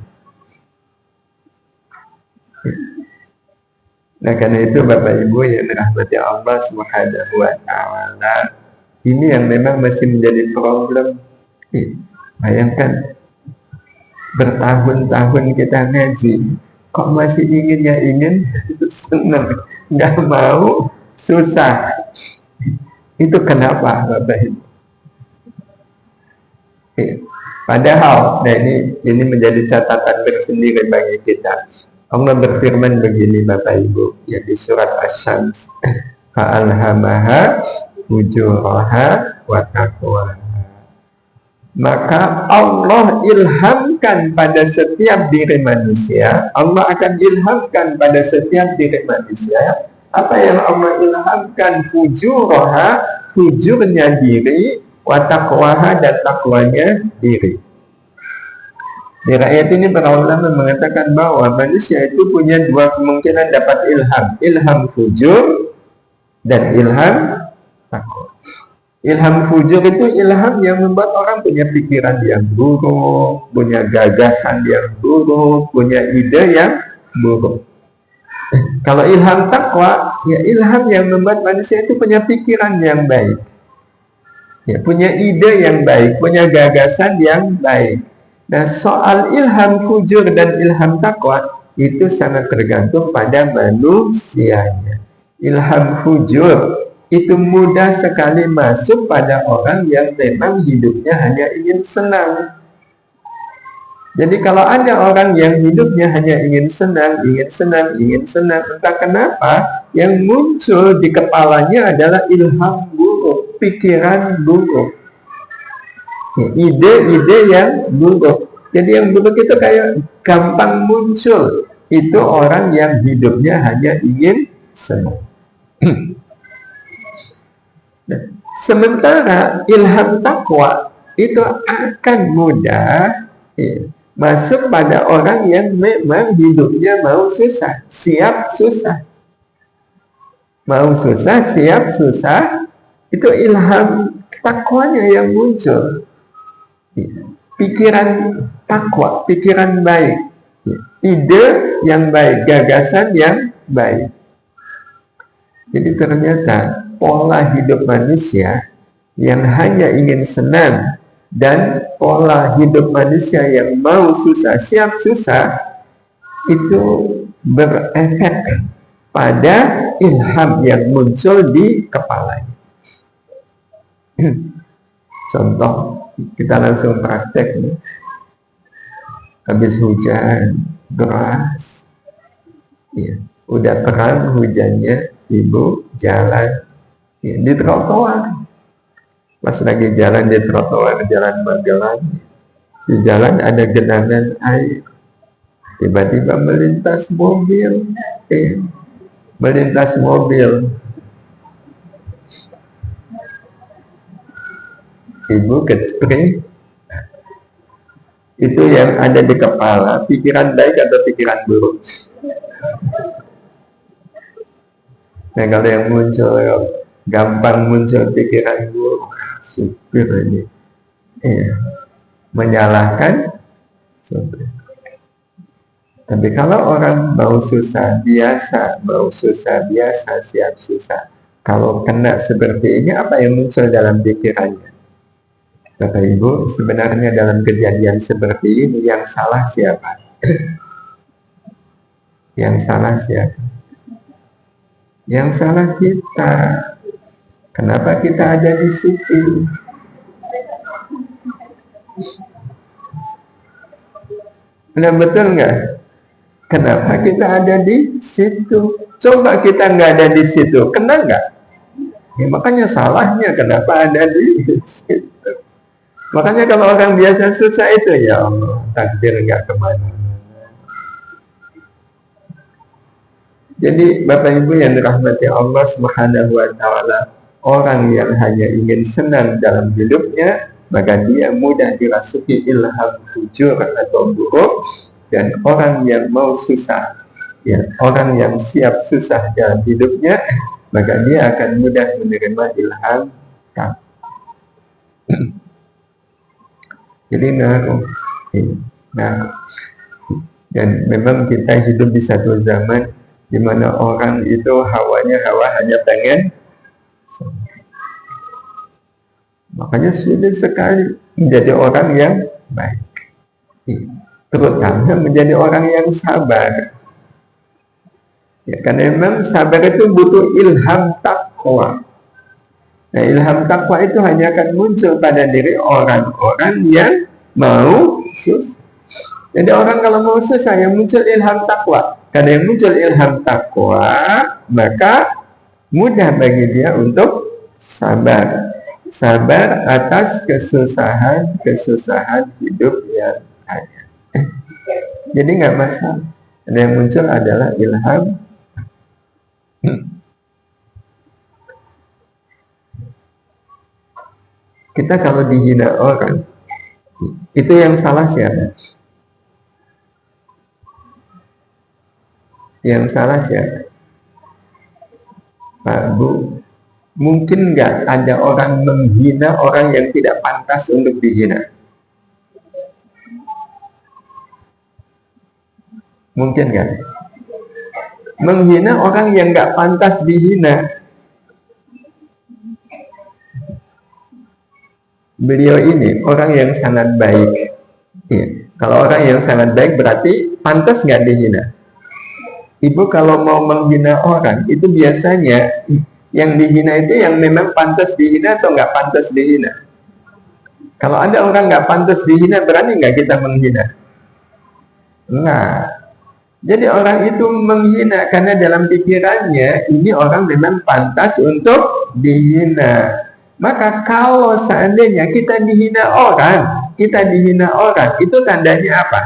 Nah, karena itu Bapak Ibu yang dirahmati Allah Subhanahu wa Ta'ala, ini yang memang masih menjadi problem. Bayangkan bertahun-tahun kita ngaji, kok masih ingin senang, nggak mau susah. Itu kenapa, Bapak Ibu? Padahal, nah ini menjadi catatan tersendiri bagi kita. Allah berfirman begini, Bapak Ibu, ya di surat Asy-Syams, fa'alhamaha fujuraha wa taqwaha. Maka Allah ilhamkan pada setiap diri manusia, Allah akan ilhamkan pada setiap diri manusia. Apa yang Allah ilhamkan? Fujuraha, fujurnya diri, wa taqwaha, dan takwanya diri. Di ayat ini para ulama mengatakan bahwa manusia itu punya 2 kemungkinan dapat ilham. Ilham fujur dan ilham takwa. Ilham fujur itu ilham yang membuat orang punya pikiran yang buruk, punya gagasan yang buruk, punya ide yang buruk. Kalau ilham takwa, ya ilham yang membuat manusia itu punya pikiran yang baik, ya, punya ide yang baik, punya gagasan yang baik. Nah, soal ilham fujur dan ilham takwa itu sangat tergantung pada manusianya. Ilham fujur itu mudah sekali masuk pada orang yang memang hidupnya hanya ingin senang. Jadi kalau ada orang yang hidupnya hanya ingin senang, entah kenapa yang muncul di kepalanya adalah ilham buruk, pikiran buruk, ide-ide yang buruk. Jadi yang buruk itu kayak gampang muncul. Itu orang yang hidupnya hanya ingin senang. Sementara ilham takwa itu akan mudah masuk pada orang yang memang hidupnya mau susah, siap susah. Mau susah, siap susah, itu ilham takwanya yang muncul. Pikiran takwa, pikiran baik, ide yang baik, gagasan yang baik. Jadi ternyata pola hidup manusia yang hanya ingin senang dan pola hidup manusia yang mau susah, siap susah, itu berefek pada ilham yang muncul di kepalanya. Contoh, kita langsung praktek nih. Habis hujan deras, ya, udah terang hujannya, ibu jalan di trotoar. Pas lagi jalan di trotoar, jalan Magelang, di jalan ada genangan air. Tiba-tiba melintas mobil, Ibu kecil. Itu yang ada di kepala, pikiran baik atau pikiran buruk? Nah, kalau yang muncul, gampang muncul pikiran buruk, supir ini menyalahkan supir. Tapi kalau orang mau susah biasa, siap susah, kalau kena seperti ini, apa yang muncul dalam pikirannya? Kata ibu, sebenarnya dalam kejadian seperti ini yang salah siapa? Yang salah siapa? Yang salah kita. Kenapa kita ada di situ? Benar betul nggak? Kenapa kita ada di situ? Coba kita nggak ada di situ, kena nggak? Ya, makanya salahnya kenapa ada di situ. Makanya kalau orang biasa susah itu, ya Allah, takdir nggak kemana. Jadi Bapak Ibu yang dirahmati Allah Subhanahu wa Ta'ala, orang yang hanya ingin senang dalam hidupnya, maka dia mudah dirasuki ilham fujur atau buruk. Dan orang yang mau susah, ya, orang yang siap susah dalam hidupnya, maka dia akan mudah menerima ilham takwa. Jadi dan memang kita hidup di satu zaman di mana orang itu hawa hanya pengen, makanya sulit sekali menjadi orang yang baik, terutama menjadi orang yang sabar. Ya, karena memang sabar itu butuh ilham takwa. Nah, ilham takwa itu hanya akan muncul pada diri orang-orang yang mau susah. Jadi orang kalau mau susah, yang muncul ilham takwa. Karena yang muncul ilham takwa, maka mudah bagi dia untuk sabar. Sabar atas kesusahan hidup yang ada. Jadi nggak masalah. Dan yang muncul adalah ilham. Kita kalau dihina orang, itu yang salah siapa? Yang salah siapa? Pak, Bu, Mungkin nggak ada orang menghina orang yang tidak pantas untuk dihina? Mungkin nggak? Menghina orang yang nggak pantas dihina. Beliau ini orang yang sangat baik. Ya. Kalau orang yang sangat baik berarti pantas nggak dihina? Ibu kalau mau menghina orang itu biasanya yang dihina itu yang memang pantas dihina atau nggak pantas dihina? Kalau ada orang nggak pantas dihina, berani nggak kita menghina? Enggak. Jadi orang itu menghina karena dalam pikirannya ini orang memang pantas untuk dihina. Maka kalau seandainya kita dihina orang, itu tandanya apa?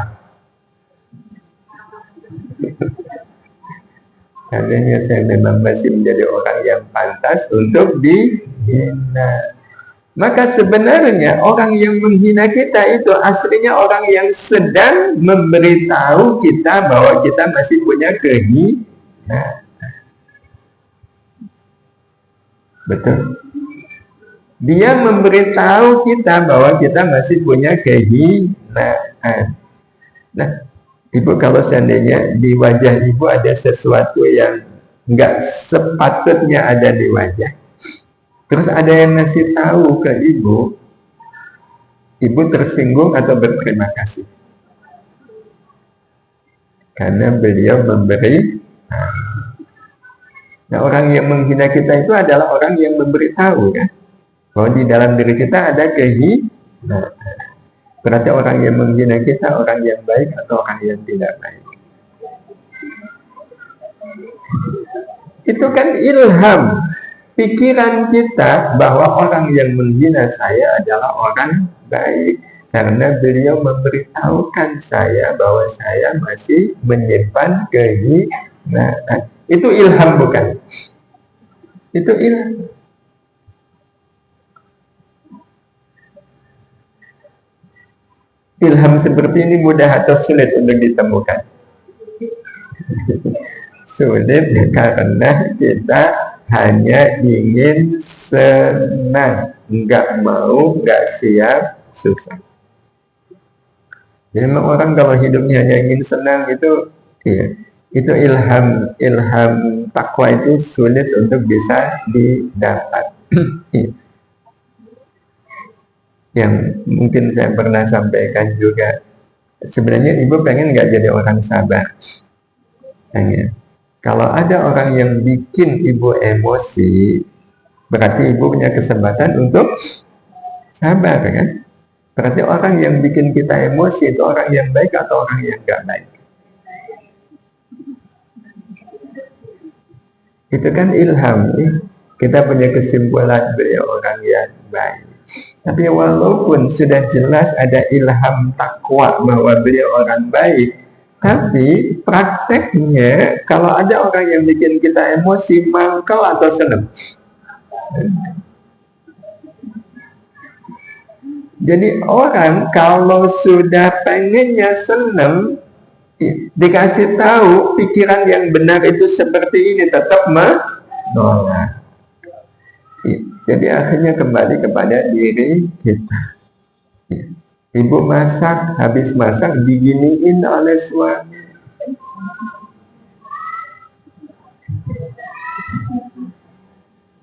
Tandanya saya memang masih menjadi orang yang pantas untuk dihina. Maka sebenarnya orang yang menghina kita itu aslinya orang yang sedang memberitahu kita bahwa kita masih punya kehinaan. Betul. Dia memberitahu kita bahwa kita masih punya kehinaan. Nah, Ibu kalau seandainya di wajah Ibu ada sesuatu yang nggak sepatutnya ada di wajah, terus ada yang ngasih tahu ke Ibu tersinggung atau berterima kasih? Karena beliau memberi. Nah, orang yang menghina kita itu adalah orang yang memberitahu kan, bahwa di dalam diri kita ada kehinaan. Berarti orang yang menghina kita orang yang baik atau orang yang tidak baik? Itu kan ilham pikiran kita bahwa orang yang menghina saya adalah orang baik, karena beliau memberitahukan saya bahwa saya masih menyimpan kehinaan. Itu ilham bukan? Itu ilham. Ilham seperti ini mudah atau sulit untuk ditemukan? Sulit karena kita hanya ingin senang, nggak mau, nggak siap, susah. Jadi memang orang kalau hidupnya hanya ingin senang itu, ya, itu ilham takwa itu sulit untuk bisa didapat. Yang mungkin saya pernah sampaikan juga, sebenarnya Ibu pengen nggak jadi orang sabar? Pengen. Kalau ada orang yang bikin Ibu emosi, berarti Ibu punya kesempatan untuk sabar kan? Berarti orang yang bikin kita emosi itu orang yang baik atau orang yang nggak baik? Itu kan ilham nih. Kita punya kesimpulan beliau orang yang baik. Tapi walaupun sudah jelas ada ilham takwa bahwa beliau orang baik, tapi prakteknya kalau ada orang yang bikin kita emosi, mangkal atau senang. Jadi orang kalau sudah pengennya senang, dikasih tahu pikiran yang benar itu seperti ini, tetap menolak. Jadi akhirnya kembali kepada diri kita. Ibu masak, habis masak diginiin oleh suami.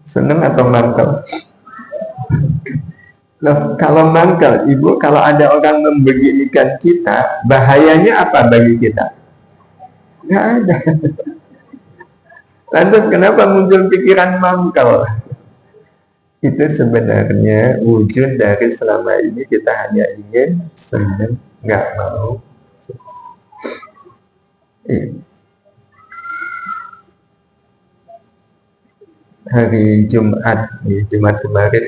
Seneng atau mangkel? Loh, kalau mangkel, Ibu, kalau ada orang membeginikan kita, bahayanya apa bagi kita? Nggak ada. Lantas kenapa muncul pikiran mangkel? Itu sebenarnya wujud dari selama ini kita hanya ingin senang, nggak mau. Hari Jumat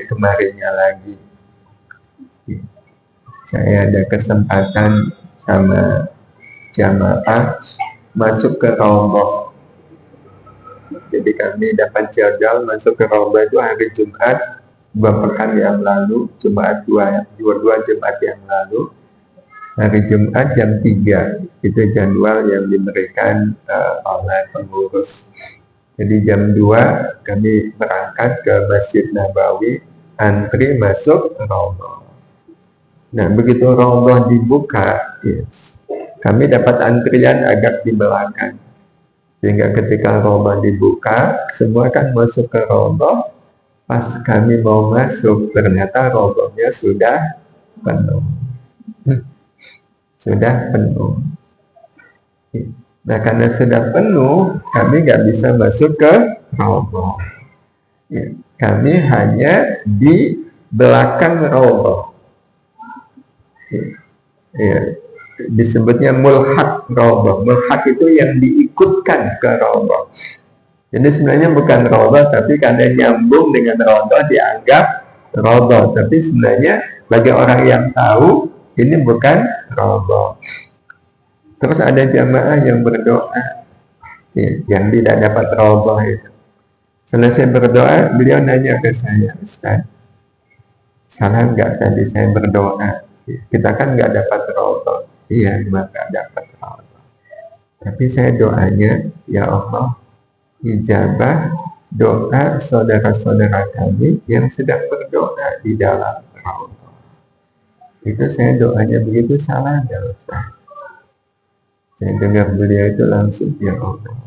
kemarinnya lagi, saya ada kesempatan sama jamaah masuk ke rombong. Jadi kami dapat jadwal masuk ke rombong itu hari Jumat 2 pekan yang lalu, Jumat 2 Jumat yang lalu. Hari Jumat jam 3 itu jadwal yang diberikan oleh pengurus. Jadi jam 2 kami berangkat ke Masjid Nabawi, antri masuk Raudhah. Nah, begitu Raudhah dibuka, yes, kami dapat antrian agak di belakang. Sehingga ketika Raudhah dibuka, semua kan masuk ke Raudhah. Pas kami mau masuk, ternyata Raudhahnya sudah penuh. Sudah penuh. Nah, karena sudah penuh, kami nggak bisa masuk ke Raudhah. Ya, kami hanya di belakang Raudhah. Ya, disebutnya mulhaq Raudhah. Mulhaq itu yang diikutkan ke Raudhah. Jadi sebenarnya bukan Raudhah, tapi karena nyambung dengan Raudhah dianggap Raudhah. Tapi sebenarnya bagi orang yang tahu, ini bukan Raudhah. Terus ada jamaah yang berdoa, ya, yang tidak dapat Raudhah itu. Selesai berdoa, beliau nanya ke saya, Ustaz, salah nggak tadi saya berdoa? Kita kan nggak dapat Raudhah. Iya, memang nggak dapat Raudhah. Tapi saya doanya, ya Allah, ijabah doa saudara-saudara kami yang sedang berdoa di dalam Raudhah. Itu saya doanya begitu, salah nggak Ustaz? Saya dengar beliau itu langsung, ya Allah,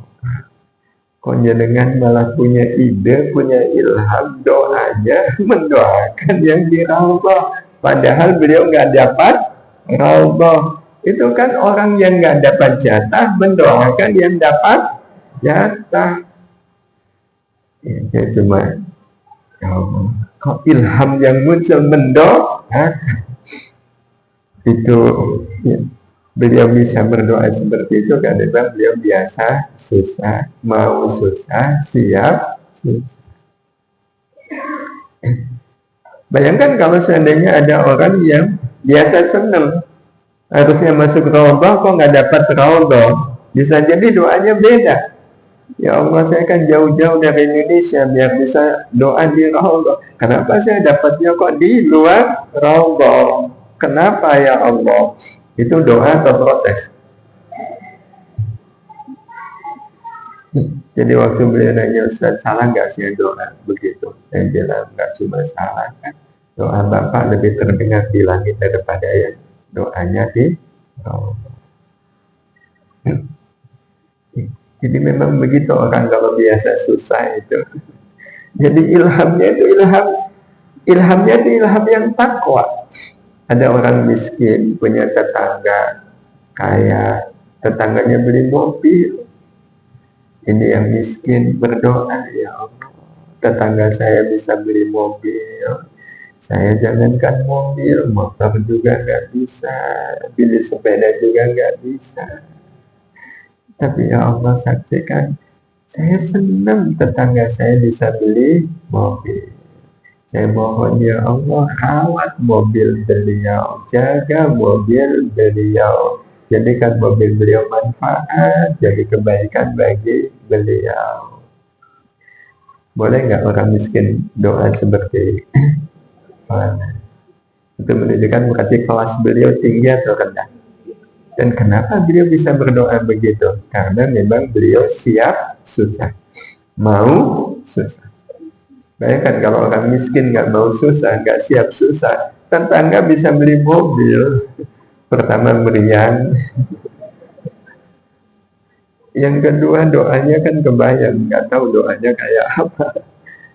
kok jenengan malah punya ide, punya ilham doanya mendoakan yang di Raudhah, padahal beliau nggak dapat Raudhah. Itu kan orang yang nggak dapat jatah mendoakan yang dapat jatah. Ya, saya cuma, ya Allah, kok ilham yang muncul mendoakan itu, ya. Beliau bisa berdoa seperti itu karena beliau biasa susah, mau susah, siap susah. Bayangkan kalau seandainya ada orang yang biasa senang, harusnya masuk Raudhah kok nggak dapat Raudhah, bisa jadi doanya beda. Ya Allah, saya kan jauh-jauh dari Indonesia biar bisa doa di Raudhah. Kenapa saya dapatnya kok di luar Raudhah? Kenapa ya Allah? Itu doa atau protes? Jadi waktu beliau nanya, Ustaz, salah nggak sih doa begitu? Saya bilang, nggak cuma salah kan, doa Bapak lebih terdengar di langit daripada yang doanya di Raudhah. Jadi memang begitu orang kalau biasa susah itu. Jadi ilhamnya itu ilham yang takwa. Ada orang miskin, punya tetangga kaya, tetangganya beli mobil. Ini yang miskin berdoa, ya Allah, tetangga saya bisa beli mobil. Saya jangankan mobil, motor juga nggak bisa, pilih sepeda juga nggak bisa. Tapi ya Allah, saksikan, saya senang tetangga saya bisa beli mobil. Saya mohon ya Allah, rawat mobil beliau, jaga mobil beliau, jadikan mobil beliau manfaat, jadi kebaikan bagi beliau. Boleh nggak orang miskin doa seperti itu? Menunjukkan berarti kelas beliau tinggi atau rendah. Dan kenapa beliau bisa berdoa begitu? Karena memang beliau siap susah, mau susah. Bayangkan kalau orang miskin nggak mau susah, nggak siap susah, tetangga bisa beli mobil. Pertama meriang, yang kedua doanya kan kebayang, nggak tahu doanya kayak apa,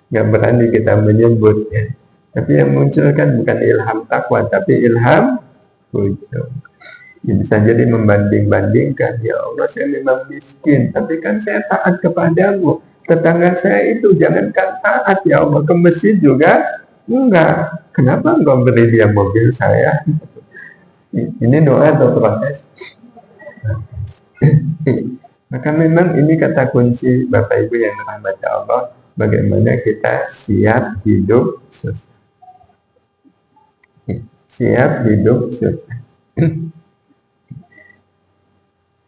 nggak berani kita menyebutnya. Tapi yang muncul kan bukan ilham takwa, tapi ilham ujub. Ya, bisa jadi membanding-bandingkan, ya Allah, saya memang miskin, tapi kan saya taat kepadamu. Tetangga saya itu jangankan taat, ya Allah, ke masjid juga enggak. Kenapa enggak beri dia mobil saya? Ini doa atau protes? Maka memang ini kata kunci Bapak Ibu yang dirahmati Allah, bagaimana kita siap hidup susah. Siap hidup susah.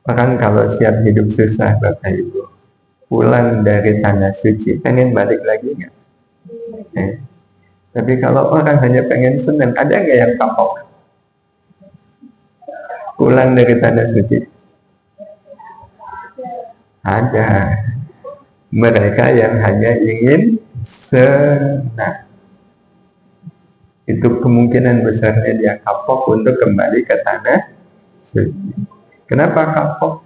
Orang kalau siap hidup susah, Bapak Ibu, pulang dari tanah suci, pengen balik lagi nggak? Tapi kalau orang hanya pengen senang, ada nggak yang kapok? Pulang dari tanah suci? Ada. mereka yang hanya ingin senang. Itu kemungkinan besarnya dia kapok untuk kembali ke tanah suci. Kenapa kapok?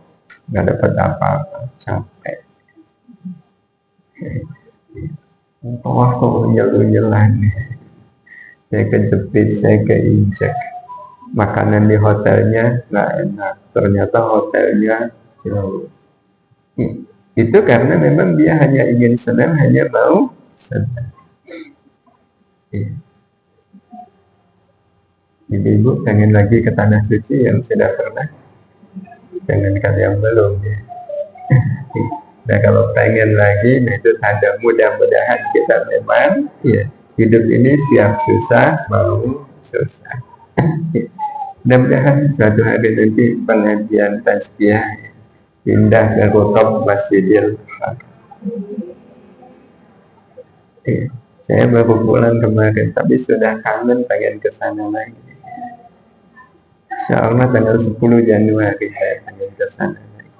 Nggak dapat apa-apa, capek. Wah, kok unyel-unyelan. Saya kejepit, saya keinjek. Makanan di hotelnya nggak enak. Ternyata hotelnya jauh. Itu karena memang dia hanya ingin senang, hanya mau senang. Ibu pengen lagi ke tanah suci yang sudah pernah? Jangan yang belum ya. Nah kalau pengen lagi, nah itu tanda mudah-mudahan kita memang ya, hidup ini siap susah, mau susah. Mudah-mudahan suatu hari nanti pengajian tazkiyah pindah ke rukab Masjidil Haram. Saya baru pulang kemarin, tapi sudah kangen pengen ke sana lagi. Insya Allah tanggal 10 Januari saya pengen ke sana lagi.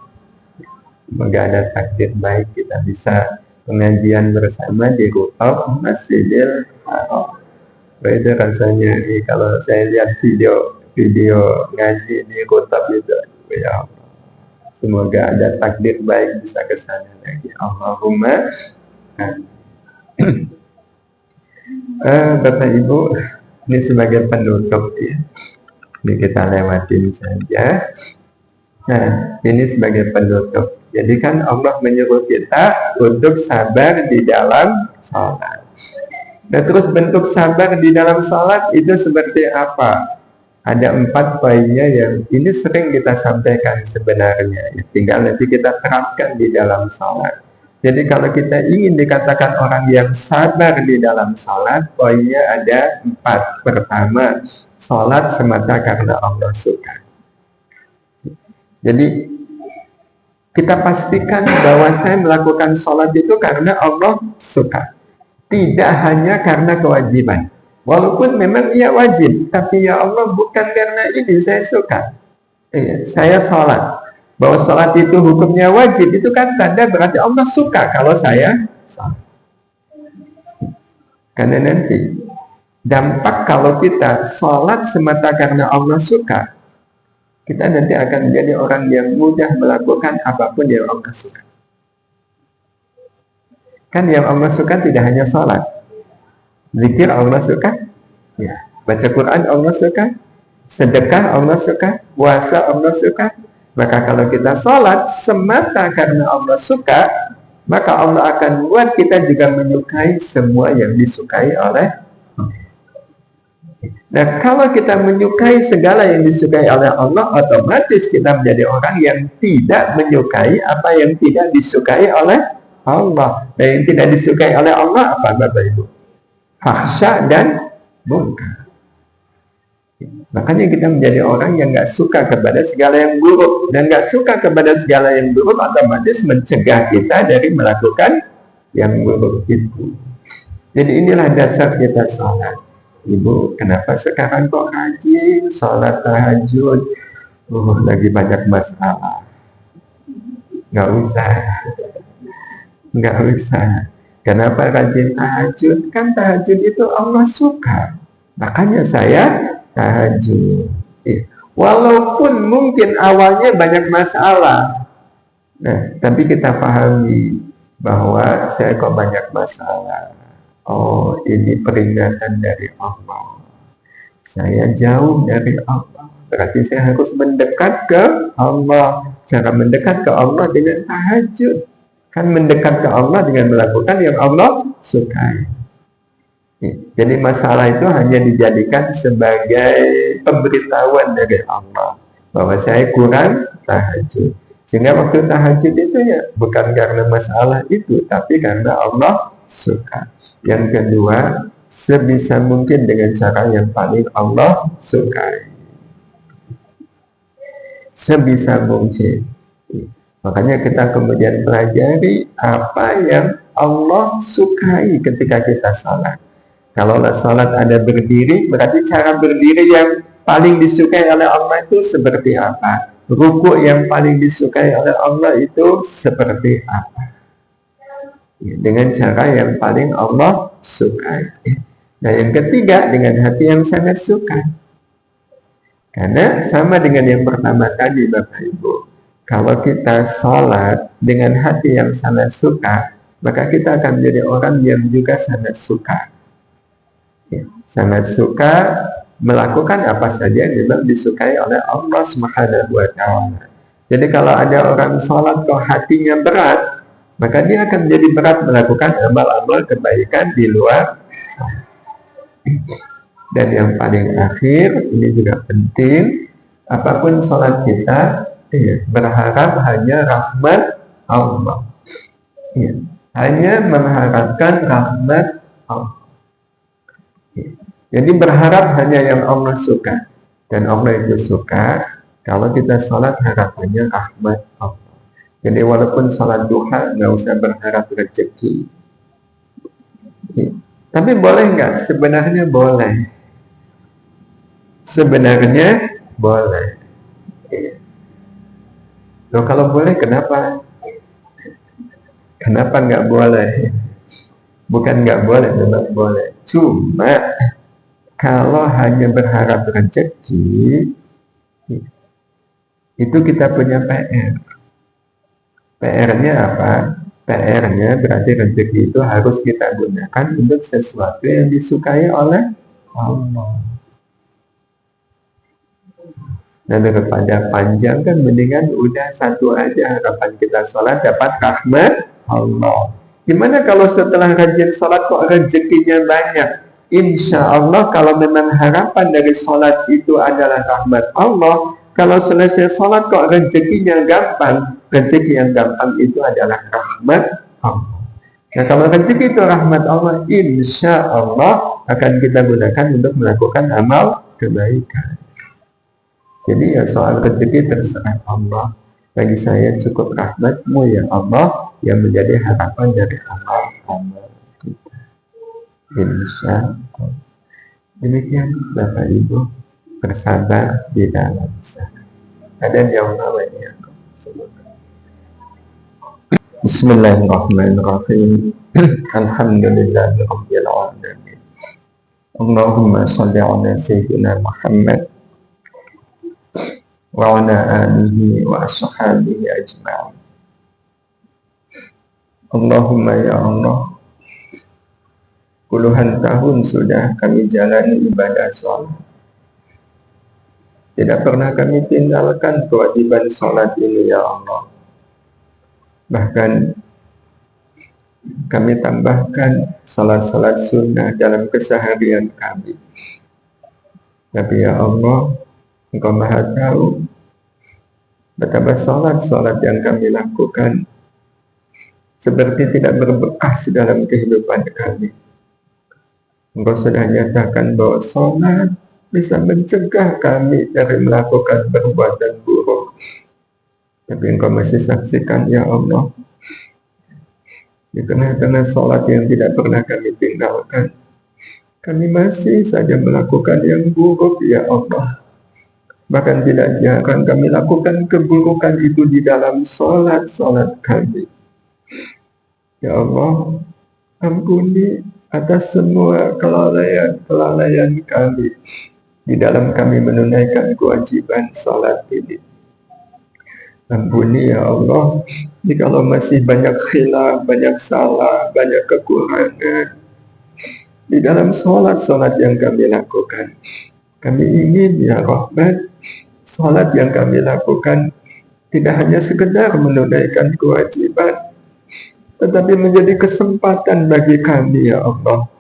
Semoga ada takdir baik kita bisa pengajian bersama di rukab Masjidil Haram. Itu rasanya kalau saya lihat video ngaji di rukab itu, ya Allah. Semoga ada takdir baik bisa ke sana lagi. Allahumma Bapak Ibu, ini sebagai penutup ya. Ini kita lewatin saja. Nah, ini sebagai penutup. Jadi kan Allah menyuruh kita untuk sabar di dalam sholat. Nah, terus bentuk sabar di dalam sholat itu seperti apa? Ada 4 poinnya yang ini sering kita sampaikan sebenarnya. Tinggal nanti kita terapkan di dalam sholat. Jadi kalau kita ingin dikatakan orang yang sabar di dalam sholat, poinnya ada 4. Pertama, sholat semata karena Allah suka. Jadi kita pastikan bahwa saya melakukan sholat itu karena Allah suka. Tidak hanya karena kewajiban. Walaupun memang ia wajib, tapi ya Allah bukan karena ini saya suka. Saya sholat. Bahwa sholat itu hukumnya wajib, itu kan tanda berarti Allah suka kalau saya sholat. Karena nanti dampak kalau kita sholat semata karena Allah suka, kita nanti akan menjadi orang yang mudah melakukan apapun yang Allah suka. Kan yang Allah suka tidak hanya sholat. Zikir Allah suka, ya. Baca Quran Allah suka, sedekah Allah suka, puasa Allah suka. Maka kalau kita sholat semata karena Allah suka, maka Allah akan buat kita juga menyukai semua yang disukai oleh Allah. Nah, kalau kita menyukai segala yang disukai oleh Allah, otomatis kita menjadi orang yang tidak menyukai apa yang tidak disukai oleh Allah. Dan yang tidak disukai oleh Allah apa, Bapak Ibu? Fahsya dan munkar. Makanya kita menjadi orang yang nggak suka kepada segala yang buruk, dan nggak suka kepada segala yang buruk otomatis mencegah kita dari melakukan yang buruk itu. Jadi inilah dasar kita sholat. Ibu, kenapa sekarang kok rajin sholat tahajud? Lagi banyak masalah. Nggak usah. Kenapa rajin tahajud? Kan tahajud itu Allah suka. Makanya saya tahajud. Walaupun mungkin awalnya banyak masalah, nah, tapi kita pahami bahwa saya kok banyak masalah. Oh, ini peringatan dari Allah. Saya jauh dari Allah. Berarti saya harus mendekat ke Allah. Cara mendekat ke Allah dengan tahajud. Kan mendekat ke Allah dengan melakukan yang Allah sukai. Jadi masalah itu hanya dijadikan sebagai pemberitahuan dari Allah bahwa saya kurang tahajud. Sehingga waktu tahajud itu ya bukan karena masalah itu, tapi karena Allah suka. Yang kedua, sebisa mungkin dengan cara yang paling Allah sukai. Sebisa mungkin. Makanya kita kemudian pelajari apa yang Allah sukai ketika kita salat. Kalau salat ada berdiri, berarti cara berdiri yang paling disukai oleh Allah itu seperti apa? Ruku yang paling disukai oleh Allah itu seperti apa? ya, dengan cara yang paling Allah sukai. Nah, yang ketiga, dengan hati yang sangat suka. Karena sama dengan yang pertama tadi, Bapak Ibu, kalau kita sholat dengan hati yang sangat suka, maka kita akan menjadi orang yang juga sangat suka, ya, sangat suka melakukan apa saja yang memang disukai oleh Allah Subhanahu wa Ta'ala. Jadi kalau ada orang sholat kok hatinya berat, maka dia akan menjadi berat melakukan amal-amal kebaikan di luar sholat. Dan yang paling akhir, ini juga penting, apapun sholat kita, ya, berharap hanya rahmat Allah, ya, hanya mengharapkan rahmat Allah, ya. Jadi berharap hanya yang Allah suka, dan Allah itu suka kalau kita sholat harapannya rahmat Allah. Jadi walaupun sholat duha nggak usah berharap rezeki, ya. Tapi boleh nggak? Sebenarnya boleh. Sebenarnya boleh. Loh, kalau boleh kenapa? Kenapa nggak boleh? Bukan nggak boleh, memang boleh. Cuma kalau hanya berharap rezeki, itu kita punya PR. PR-nya apa? PR-nya berarti rezeki itu harus kita gunakan untuk sesuatu yang disukai oleh Allah. Nah, daripada panjang kan mendingan udah satu aja, harapan kita sholat dapat rahmat Allah. Gimana kalau setelah rajin sholat kok rezekinya banyak? Insya Allah kalau memang harapan dari sholat itu adalah rahmat Allah, kalau selesai sholat kok rezekinya gampang, rezeki yang gampang itu adalah rahmat Allah. Nah, kalau rezeki itu rahmat Allah, insya Allah akan kita gunakan untuk melakukan amal kebaikan. Jadi ya soal rezeki terserah Allah. Bagi saya cukup rahmat-Mu ya Allah yang menjadi harapan dari amal-amal kita. Insya Allah. Demikian Bapak Ibu, bersabar di dalam usaha. Ada yang namanya Bismillahirrahmanirrahim. Alhamdulillahirabbil alamin. Allahumma shalli ala sayyidina Muhammad wa ala alihi wa ashabihi ajma'in. Allahumma ya Allah, puluhan tahun sudah kami jalani ibadah sholat. Tidak pernah kami tinggalkan kewajiban sholat ini ya Allah. Bahkan kami tambahkan sholat-sholat sunnah dalam keseharian kami. Tapi ya Allah, Engkau Maha Tahu betapa sholat-sholat yang kami lakukan seperti tidak berbekas dalam kehidupan kami. Engkau sudah nyatakan bahwa sholat bisa mencegah kami dari melakukan perbuatan buruk. Tapi Engkau masih saksikan ya Allah, di tengah-tengah sholat yang tidak pernah kami tinggalkan, kami masih saja melakukan yang buruk ya Allah. Bahkan tidak jarang kami lakukan keburukan itu di dalam sholat-sholat kami. Ya Allah, ampuni atas semua kelalaian kami di dalam kami menunaikan kewajiban sholat ini. Ampuni ya Allah, jikalau masih banyak khilaf, banyak salah, banyak kekurangan di dalam sholat-sholat yang kami lakukan. Kami ingin ya Rahman, sholat yang kami lakukan tidak hanya sekedar menunaikan kewajiban, tetapi menjadi kesempatan bagi kami ya Allah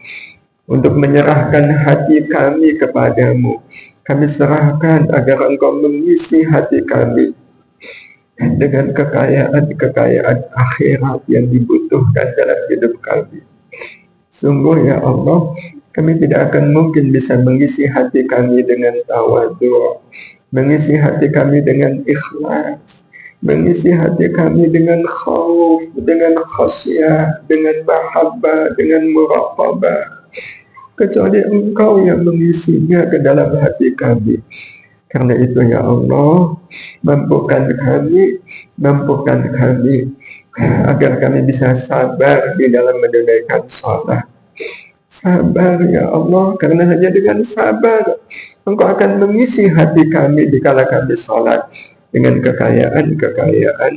untuk menyerahkan hati kami kepadamu. Kami serahkan agar Engkau mengisi hati kami dengan kekayaan akhirat yang dibutuhkan dalam hidup kami. Sungguh ya Allah, kami tidak akan mungkin bisa mengisi hati kami dengan tawadhu, mengisi hati kami dengan ikhlas, mengisi hati kami dengan khauf, dengan khasyah, dengan mahabbah, dengan muraqabah, kecuali Engkau yang mengisinya ke dalam hati kami. Karena itu ya Allah, mampukan kami agar kami bisa sabar di dalam menunaikan sholat. Sabar ya Allah, karena hanya dengan sabar Engkau akan mengisi hati kami di kala kami sholat dengan kekayaan,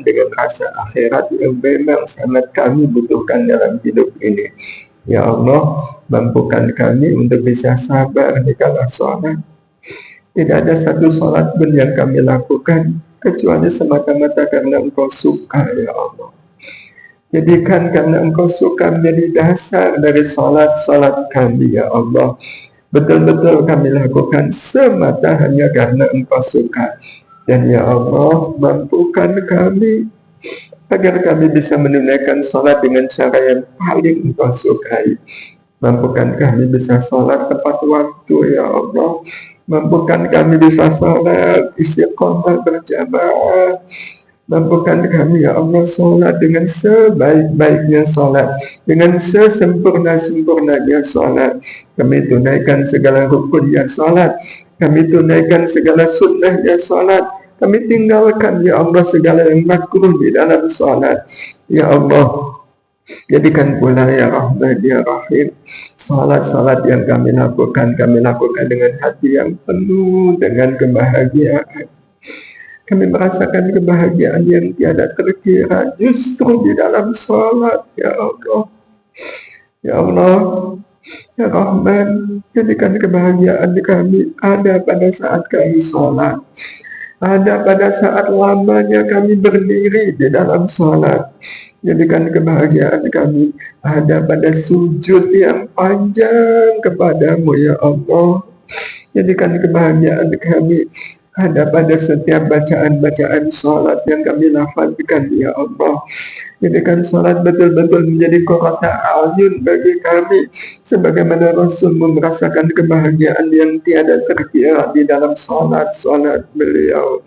dengan rasa akhirat yang memang sangat kami butuhkan dalam hidup ini. Ya Allah, mampukan kami untuk bisa sabar di kala sholat. Tidak ada satu sholat pun yang kami lakukan kecuali semata-mata karena Engkau suka ya Allah. Jadikan karena Engkau suka menjadi dasar dari sholat kami ya Allah. Betul-betul kami lakukan semata hanya karena Engkau suka. Dan ya Allah, mampukan kami agar kami bisa menunaikan sholat dengan cara yang paling Engkau sukai. Mampukan kami bisa sholat tepat waktu ya Allah. Mampukan kami bisa sholat istiqomah berjamaah. Mampukan kami ya Allah sholat dengan sebaik-baiknya sholat, dengan sesempurna-sempurnanya sholat. Kami tunaikan segala rukunnya sholat, kami tunaikan segala sunnahnya sholat, kami tinggalkan ya Allah segala yang makruh di dalam sholat. Ya Allah, jadikan pula ya Rahman ya Rahim, salat-salat yang kami lakukan dengan hati yang penuh dengan kebahagiaan. Kami merasakan kebahagiaan yang tiada terkira justru di dalam salat ya Allah. Ya Allah, ya Rahman, jadikan kebahagiaan kami ada pada saat kami salat, ada pada saat lamanya kami berdiri di dalam salat. Jadikan kebahagiaan kami ada pada sujud yang panjang kepadamu ya Allah. Jadikan kebahagiaan kami ada pada setiap bacaan-bacaan sholat yang kami lafazkan ya Allah. Jadikan sholat betul-betul menjadi qurrata a'yun bagi kami, sebagaimana Rasulmu merasakan kebahagiaan yang tiada terkira di dalam sholat beliau.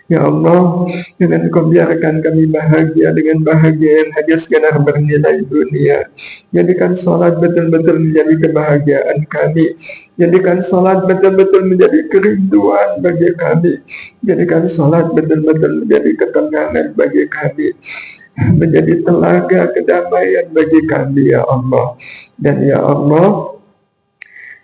Ya Allah, jangan Kau biarkan kami bahagia dengan bahagia yang hanya sekedar bernilai dunia. Jadikan sholat betul-betul menjadi kebahagiaan kami. Jadikan sholat betul-betul menjadi kerinduan bagi kami. Jadikan sholat betul-betul menjadi ketenangan bagi kami, menjadi telaga kedamaian bagi kami ya Allah. Dan ya Allah,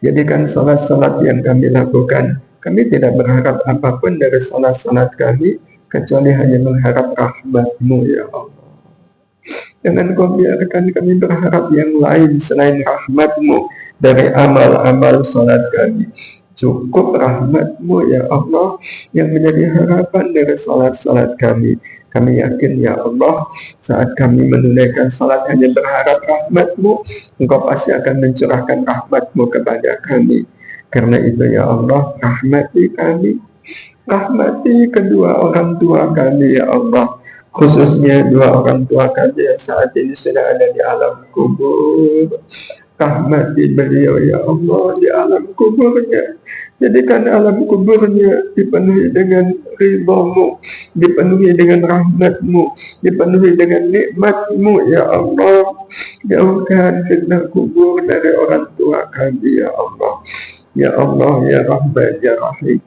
jadikan sholat-sholat yang kami lakukan, kami tidak berharap apapun dari sholat-sholat kami kecuali hanya mengharap rahmat-Mu ya Allah. Jangan Kau biarkan kami berharap yang lain selain rahmat-Mu dari amal-amal sholat kami. Cukup rahmat-Mu ya Allah yang menjadi harapan dari sholat-sholat kami. Kami yakin ya Allah, saat kami menunaikan sholat hanya berharap rahmat-Mu, Engkau pasti akan mencurahkan rahmat-Mu kepada kami. Karena itu ya Allah, rahmati kami, rahmati kedua orang tua kami ya Allah, khususnya dua orang tua kami yang saat ini sudah ada di alam kubur. Rahmati beliau ya Allah di alam kuburnya. Jadikan alam kuburnya dipenuhi dengan ridha-Mu, dipenuhi dengan rahmat-Mu, dipenuhi dengan nikmat-Mu ya Allah. Jauhkan fitnah kubur dari orang tua kami ya Allah. Ya Allah, ya Rahman, ya Rahim,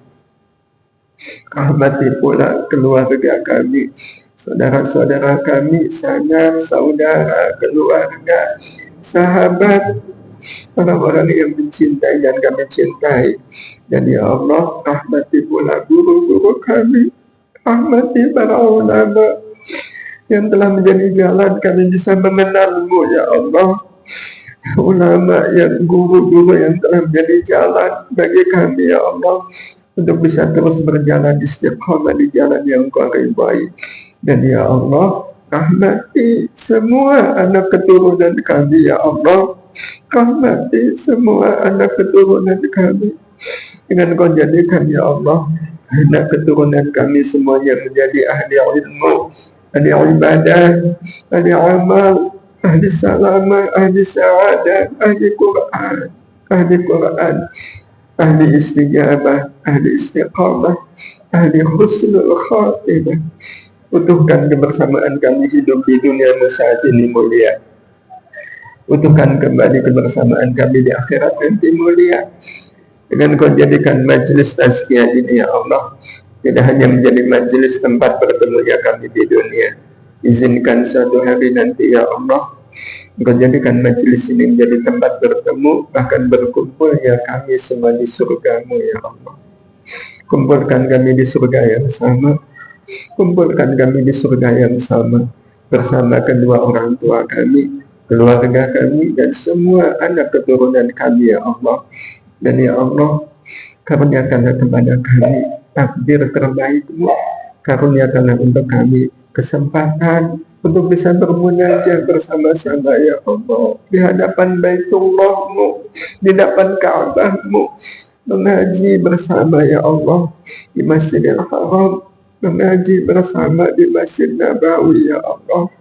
rahmati pula keluarga kami, saudara-saudara kami, sanak, saudara, keluarga, sahabat, orang-orang yang mencintai dan kami cintai. Dan ya Allah, rahmati pula guru-guru kami, rahmati para ulama yang telah menjadi jalan kami bisa mengenal-Mu ya Allah. Ulama yang guru-guru yang telah menjadi jalan bagi kami ya Allah untuk bisa terus berjalan istiqamah di jalan yang Kau ridhai. Dan ya Allah, rahmati semua anak keturunan kami ya Allah, rahmati semua anak keturunan kami dengan Kau jadikan ya Allah anak keturunan kami semuanya menjadi ahli ilmu, ahli ibadah, ahli amal, ahli salamah, ahli sa'adah, ahli Quran, ahli istijabah, ahli istiqamah, ahli husnul khatimah. Utuhkan kebersamaan kami hidup di dunia saat ini mulia. Utuhkan kembali kebersamaan kami di akhirat nanti mulia. Dengan Kau jadikan majelis tazkiyah ini ya Allah, tidak hanya menjadi majelis tempat bertemunya kami di dunia. Izinkan suatu hari nanti ya Allah, Engkau jadikan majelis ini menjadi tempat bertemu, bahkan berkumpul ya kami semua di surgamu ya Allah. Kumpulkan kami di surga yang sama, kumpulkan kami di surga yang sama, bersama kedua orang tua kami, keluarga kami, dan semua anak keturunan kami ya Allah. Dan ya Allah, karuniakanlah kepada kami takdir terbaik-Mu, karuniakanlah untuk kami kesempatan untuk bisa bermunajat bersama-sama ya Allah di hadapan Baitullah-Mu, di hadapan Ka'bah-Mu, mengaji bersama ya Allah di Masjidil Haram, mengaji bersama di Masjid Nabawi ya Allah.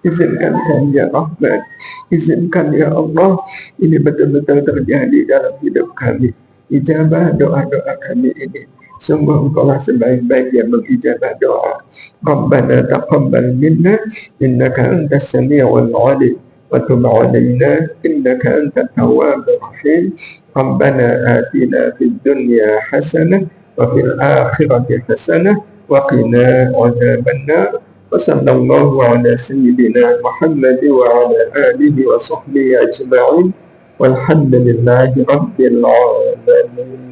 Izinkan ya Rahman, izinkan ya Allah, ini betul-betul terjadi dalam hidup kami. Ijabah doa-doa kami ini, sungguh Engkaulah sebaik-baik yang mengijabah doa. Rabbana taqabbal minna innaka antas sami'ul 'alim wa tub 'alaina innaka antat tawwabur rahim. Rabbana atina fid dunya hasanah wa fil akhirati hasanah wa qina 'adzabannar. وصلى الله على سيدنا محمد وعلى آله وصحبه أجمعين والحمد لله رب العالمين.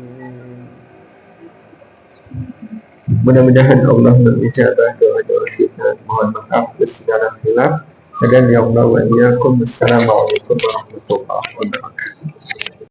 Mudah-mudahan Allah mengijabah doa-doa kita. Mohon maaf segala khilaf. Dan ya Allah wa iyyakum. Assalamualaikum warahmatullahi wabarakatuh.